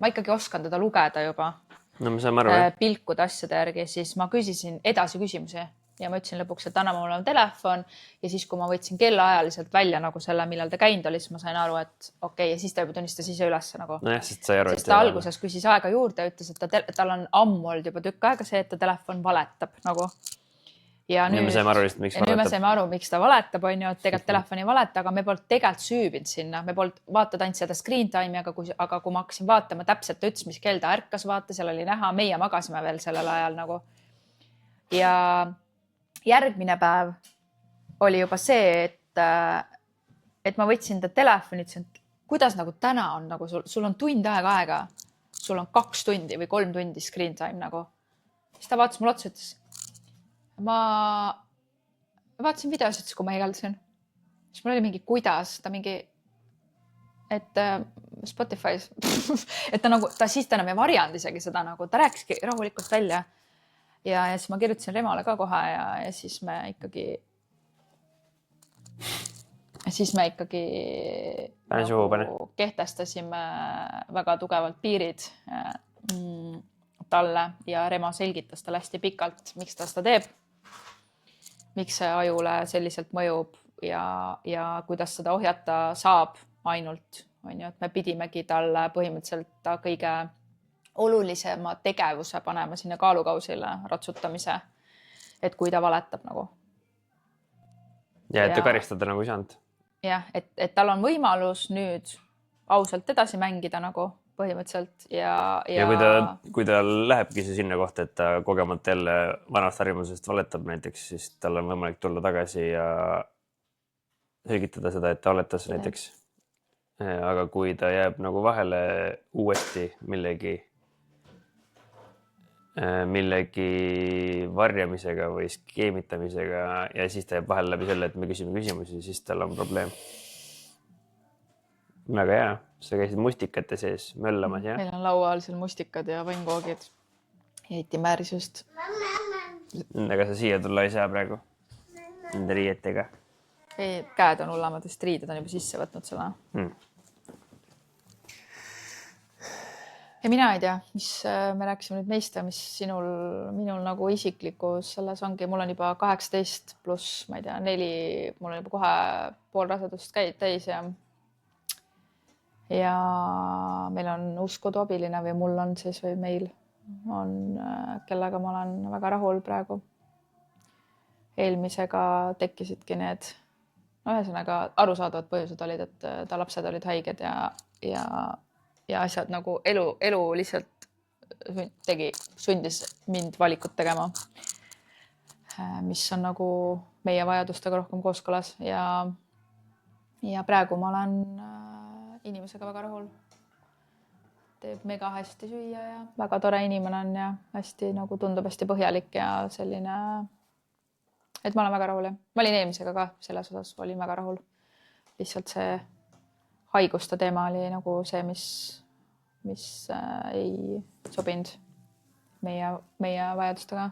ma ikkagi oskan teda lugeda juba, no me saame aru, pilkuda asjade järgi, siis ma küsisin edasi küsimusi ja ma ütlesin lõpuks, et anna mulle telefon ja siis, kui ma võtsin kellaajaliselt välja nagu selle, millal ta käinud oli, siis ma sain aru, et okei, ja siis ta juba tunnistas ise üles nagu. Nojah, sest sai aru, sest ta alguses küsis aega juurde ja ütles, et tal on ammu olnud juba tükk aega see, et ta telefon valetab nagu. Ja nüüd me saime aru, miks ta valetab, on ju, et tegelikult telefoni valeta, aga me polnud tegelikult süübinud sinna. Me polnud vaatad ainult seda screen time'i, aga kui ma hakkasin vaatama täpselt, ta ütles, mis kell ta ärkas, vaata, seal oli näha, meie magasime veel sellel ajal nagu. Ja järgmine päev oli juba see, et ma võtsin ta telefoni, ütlesin, et kuidas nagu täna on, nagu sul on tund aega, sul on 2 tundi või 3 tundi screen time nagu. Siis ta vaatas mulle otsa, ütles, ma vaatasin videos, ütles, kui ma hegeldasin. Siis mul oli mingi, kuidas, ta mingi, et Spotify's, et ta siis enam ei varjanud isegi seda nagu, ta rääkiski rahulikult välja. Ja siis ma kirjutasin Remale ka kohe ja siis me ikkagi nagu kehtestasime väga tugevalt piirid talle ja Rema selgitas talle hästi pikalt, miks ta seda teeb, miks see ajule selliselt mõjub ja kuidas seda ohjata saab ainult, on ju, et me pidimegi talle põhimõtteliselt ta kõige olulisema tegevuse panema sinna kaalukausile ratsutamise, et kui ta valetab nagu. Ja et ta karistada nagu ei saanud. Jah, et tal on võimalus nüüd ausalt edasi mängida nagu põhimõtteliselt ja kui ta lähebki see sinna kohta, et ta kogemata jälle vanast harjumusest valetab näiteks, siis tal on võimalik tulla tagasi ja selgitada seda, et ta valetas näiteks. Aga kui ta jääb nagu vahele uuesti millegi varjamisega või skeemitamisega ja siis ta jääb vahel läbi selle, et me küsime küsimusi, siis tal on probleem. Väga hea. Sa käisid mustikate sees möllamas, jah? Meil on laua all seal mustikad ja võngoogid. Jäiti määrisust. Aga sa siia tulla ei saa praegu? Nende riietega? Ei, käed on hullamad, sest riided on juba sisse võtnud selle. Ja mina ei tea, mis me rääkisime nüüd meist ja mis minul nagu isiklikus selles ongi. Mul on juba 18 pluss, ma ei tea, 4, mul on juba kohe pool rasedust täis ja meil on uus koduabiline või mul on siis või meil on, kellega ma olen väga rahul praegu. Eelmisega tekkisidki need, ühesõnaga arusaadavad põhjused olid, et ta lapsed olid haiged ja asjad nagu elu lihtsalt sundis mind valikut tegema, mis on nagu meie vajadustega rohkem kooskõlas ja praegu ma olen inimesega väga rahul. Teeb mega hästi süüa ja väga tore inimene on ja hästi nagu tundub hästi põhjalik ja selline, et ma olen väga rahul. Ma olin eelmisega ka selles osas, olin väga rahul. Lihtsalt see haiguste teema oli nagu see, mis ei sobinud meie vajadustega.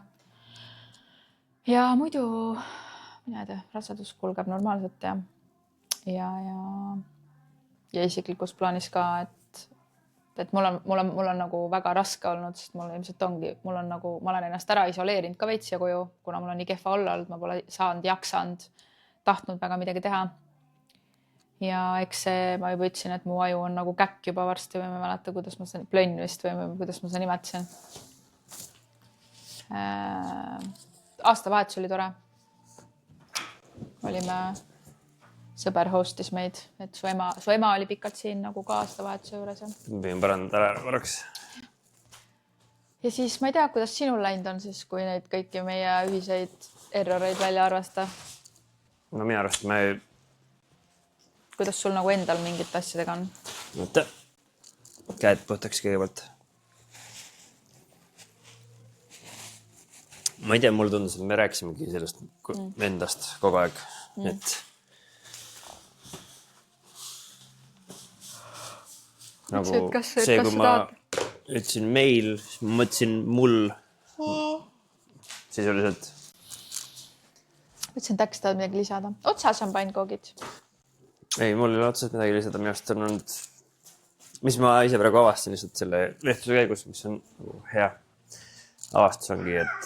Ja muidu, mina ei tea, rasedus kulgeb normaalselt ja isiklikus plaanis ka, et mul on nagu väga raske olnud, sest mul ilmselt ongi, ma olen ennast ära isoleerinud ka veits ja koju, kuna mul on nii kehva olla olnud, ma pole saanud, jaksanud, tahtnud väga midagi teha. Ja eks see, ma juba ütlesin, et mu aju on nagu käkk juba varsti või ma mäleta, kuidas ma seda plönn vist või kuidas ma seda nimetasin. Aastavahetus oli tore. Olime, sõber hostis meid, et su ema oli pikalt siin nagu ka aastavahetuse juures. Võin parandada ära korraks. Ja siis ma ei tea, kuidas sinul läinud on siis, kui neid kõiki meie ühiseid erroreid välja arvasta. No minu arust kuidas sul nagu endal mingit asjadega on? Mõte. Käed puhtaks kõigepealt. Ma ei tea, mulle tundus, et me rääkisimegi sellest endast kogu aeg. Et nagu see, kui ma ütlesin meil, siis ma mõtlesin mul sisuliselt. Ütlesin, et äkki tahad midagi lisada. Otsa šampankoogid. Ei, mul ei ole otseselt midagi lisada. Minu arust on olnud mis ma ise praegu avastasin lihtsalt selle vestluse käigus, mis on hea avastus ongi, et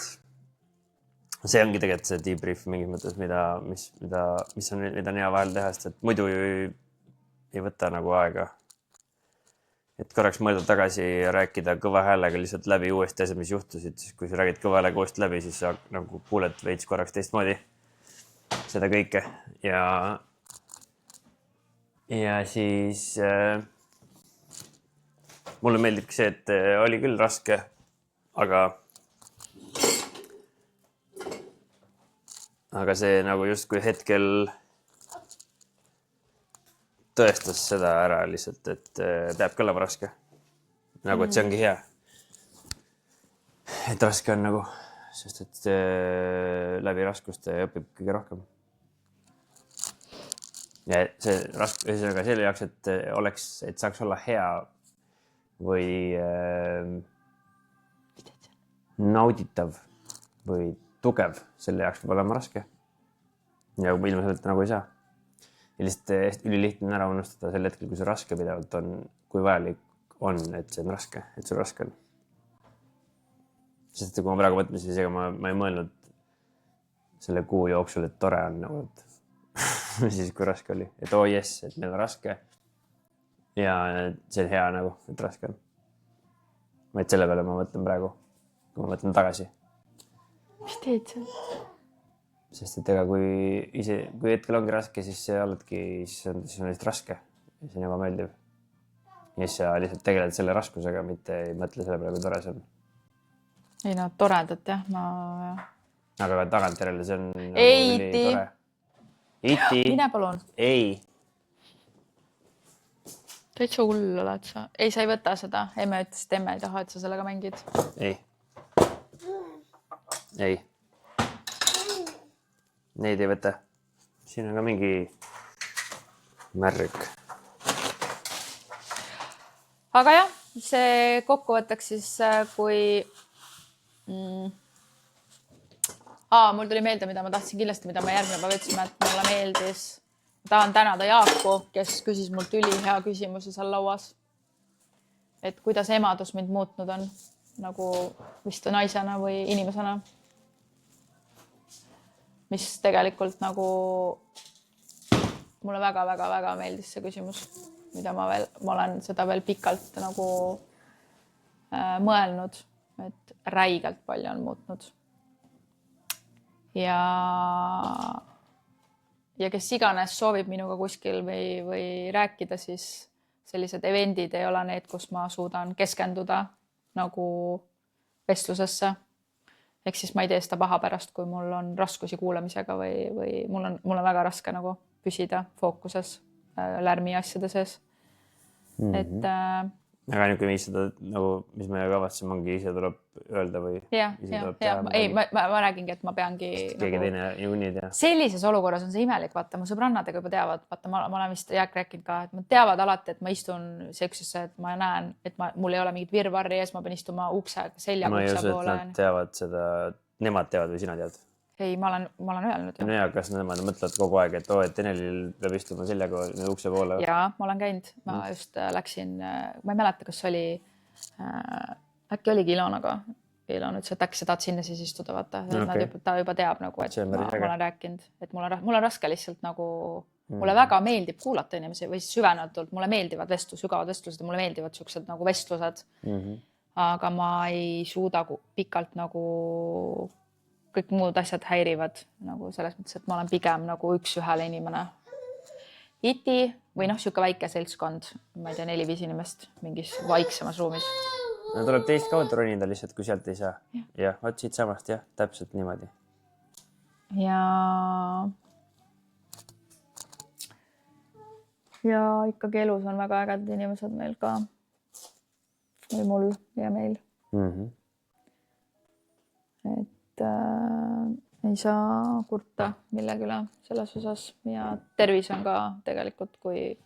see ongi tegelikult see debrief mingis mõttes, mida on hea vahel teha, sest et muidu ei võta nagu aega. Et korraks mõelda tagasi ja rääkida kõva häälega lihtsalt läbi uuesti asjad, mis juhtusid, siis kui sa räägid kõva häälega uuesti läbi, siis sa nagu kuuled veits korraks teistmoodi seda kõike ja siis mulle meeldibki see, et oli küll raske, aga see nagu justkui hetkel tõestas seda ära lihtsalt, et peabki olema raske. Nagu, et see ongi hea. Et raske on nagu, sest et läbi raskuste õpib kõige rohkem. Ja see ühesõnaga selle jaoks, et saaks olla hea või nauditav või tugev, selle jaoks peab olema raske. Ja ilma sellelt nagu ei saa. Ja lihtsalt ülilihtne ära unustada sel hetkel, kui see raske pidevalt on, kui vajalik on, et see on raske, et sul raske on. Sest kui ma praegu mõtlesin, siis ega ma ei mõelnud selle kuu jooksul, et tore on nagu, et siis kui raske oli, et jess, et meil on raske ja see on hea nagu, et raske on. Vaid selle peale ma mõtlen praegu, kui ma mõtlen tagasi. Mis teed seal? Sest et ega kui hetkel ongi raske, siis see oledki, siis on lihtsalt raske ja see on juba meeldiv. Ja siis sa lihtsalt tegeled selle raskusega, mitte ei mõtle selle peale, kui tore see on. Ei no, toredat jah, Aga tagantjärele see on nagu Iti. tore. Iti. Mine palun. Ei. Täitsa hull oled sa. Ei, sa ei võta seda. Emme ütles, et emme ei taha, et sa sellega mängid. Ei. Ei. Neid ei võta. Siin on ka mingi märk. Aga jah, see kokkuvõtteks siis, kui... mul tuli meelde, mida ma tahtsin kindlasti, mida me järgmine päev ütlesime, et mulle meeldis. Tahan tänada Jaaku, kes küsis mult ülihea küsimuse seal lauas. Et kuidas emadus mind muutnud on, nagu vist naisena või inimesena. Mis tegelikult nagu mulle väga meeldis see küsimus, mida ma olen seda veel pikalt nagu mõelnud, et räigelt palju on muutnud. Ja kes iganes soovib minuga kuskil või rääkida, siis sellised eventid ei ole need, kus ma suudan keskenduda nagu vestlusesse. Ehk siis ma ei tee seda paha pärast, kui mul on raskusi kuulamisega või mul on väga raske nagu püsida fookuses lärmi asjade sees. Et... Aga niisugune viis seda, nagu, mis me kavatsime, ongi ise tuleb öelda või... Ja. Ei, ma räägingi, et ma peangi... Keegi teine juunid ja... Sellises olukorras on see imelik, vaata, mu sõbrannadega juba teavad, vaata, ma olen vist rääkinud ka, et ma teavad alati, et ma istun seksisse, et ma näen, et mul ei ole mingit virvarri ees, ma pean istuma seljaga ukse poole. Nad teavad seda, nemad teavad või sina tead? Ei, ma olen öelnud. No ja, kas nemad mõtlevad kogu aeg, et et Enelil peab istuma seljaga ukse poole? Jaa, ma olen käinud. Ma just läksin, ma ei mäleta, kas oli, äkki oligi Ilonaga. Ilon ütles, et äkki sa tahad sinna siis istuda, vaata. Okay. Ta juba teab, nagu, et ma olen rääkinud, et mul on raske lihtsalt nagu, mulle väga meeldib kuulata inimesi või süvenetult, mulle meeldivad sügavad vestlused ja mulle meeldivad siuksed nagu vestlused. Aga ma ei suuda pikalt nagu kõik muud asjad häirivad nagu selles mõttes, et ma olen pigem nagu üks-ühele inimene. Iti või siuke väike seltskond, ma ei tea, 4-5 inimest mingis vaiksemas ruumis. No tuleb teist kaudu ronida lihtsalt, kui sealt ei saa. Jah, vaat siit samast, jah, täpselt niimoodi. Ja ikkagi elus on väga ägedad inimesed meil ka. Või mul ja meil. Et ei saa kurta millegi üle selles osas ja tervis on ka tegelikult, kui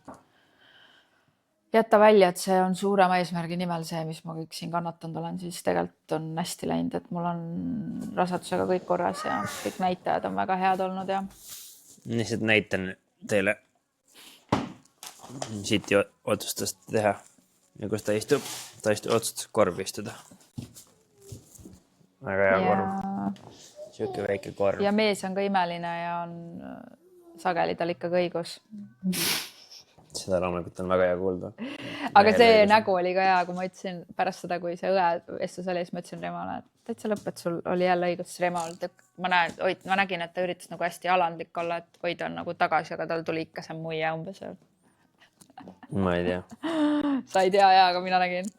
jätta välja, et see on suurema eesmärgi nimel see, mis ma kõik siin kannatanud olen, siis tegelikult on hästi läinud, et mul on rasedusega kõik korras ja kõik näitajad on väga head olnud ja lihtsalt näitan teile siit otsustast teha. ja kus ta istub? Ta otsustas korvi istuda. Väga hea korv. Siuke väike korv. Ja mees on ka imeline ja on sageli tal ikkagi õigus. Seda loomulikult on väga hea kuulda. Aga see nägu oli ka hea, kui ma ütlesin pärast seda, kui see õe-vestus oli, siis ma ütlesin Remole, et täitsa lõpp, et sul oli jälle õigus. Remo, ma nägin, et ta üritas nagu hästi alandlik olla, et hoida on nagu tagasi, aga tal tuli ikka see muie umbes. Ma ei tea. Sa ei tea, aga mina nägin.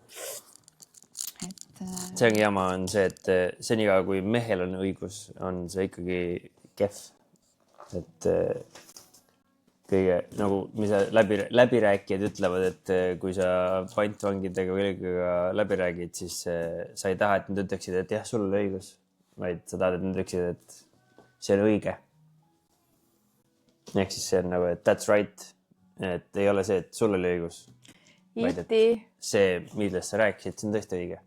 See ongi jama on see, et seniga, kui mehel on õigus, on see ikkagi kehv. Et kõige, nagu mis läbirääkijad ütlevad, et kui sa pantvangidega või kellega läbi räägid, siis sa ei taha, et nad ütleksid, et jah, sul oli õigus, vaid sa tahad, et nad ütleksid, et see oli õige. Ehk siis see on nagu, et that's right. Et ei ole see, et sul oli õigus. Vaid et see, millest sa rääkisid, see on tõesti õige.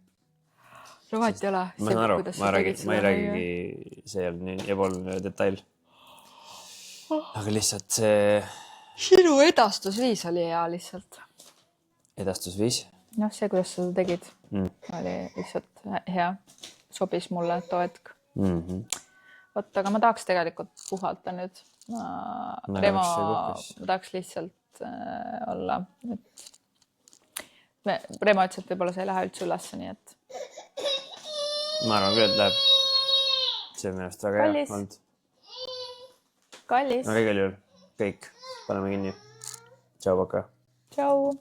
No vaat ei ole. Ma saan aru, ma ei räägigi, see on nii ebaoluline detail. Aga lihtsalt see... Sinu edastusviis oli hea lihtsalt. Edastusviis? Noh, see, kuidas sa tegid, oli lihtsalt hea. Sobis mulle too hetk. Võt, aga ma tahaks tegelikult puhata nüüd. Remo, ma tahaks lihtsalt olla. Remo ütles, et võib-olla sa ei lähe üldse ülesse, nii et... Ma arvan küll, et läheb. See on minust väga hea olnud. Kallis. Aga igal juhul kõik. Paneme kinni. Tšau, Paka. Tšau.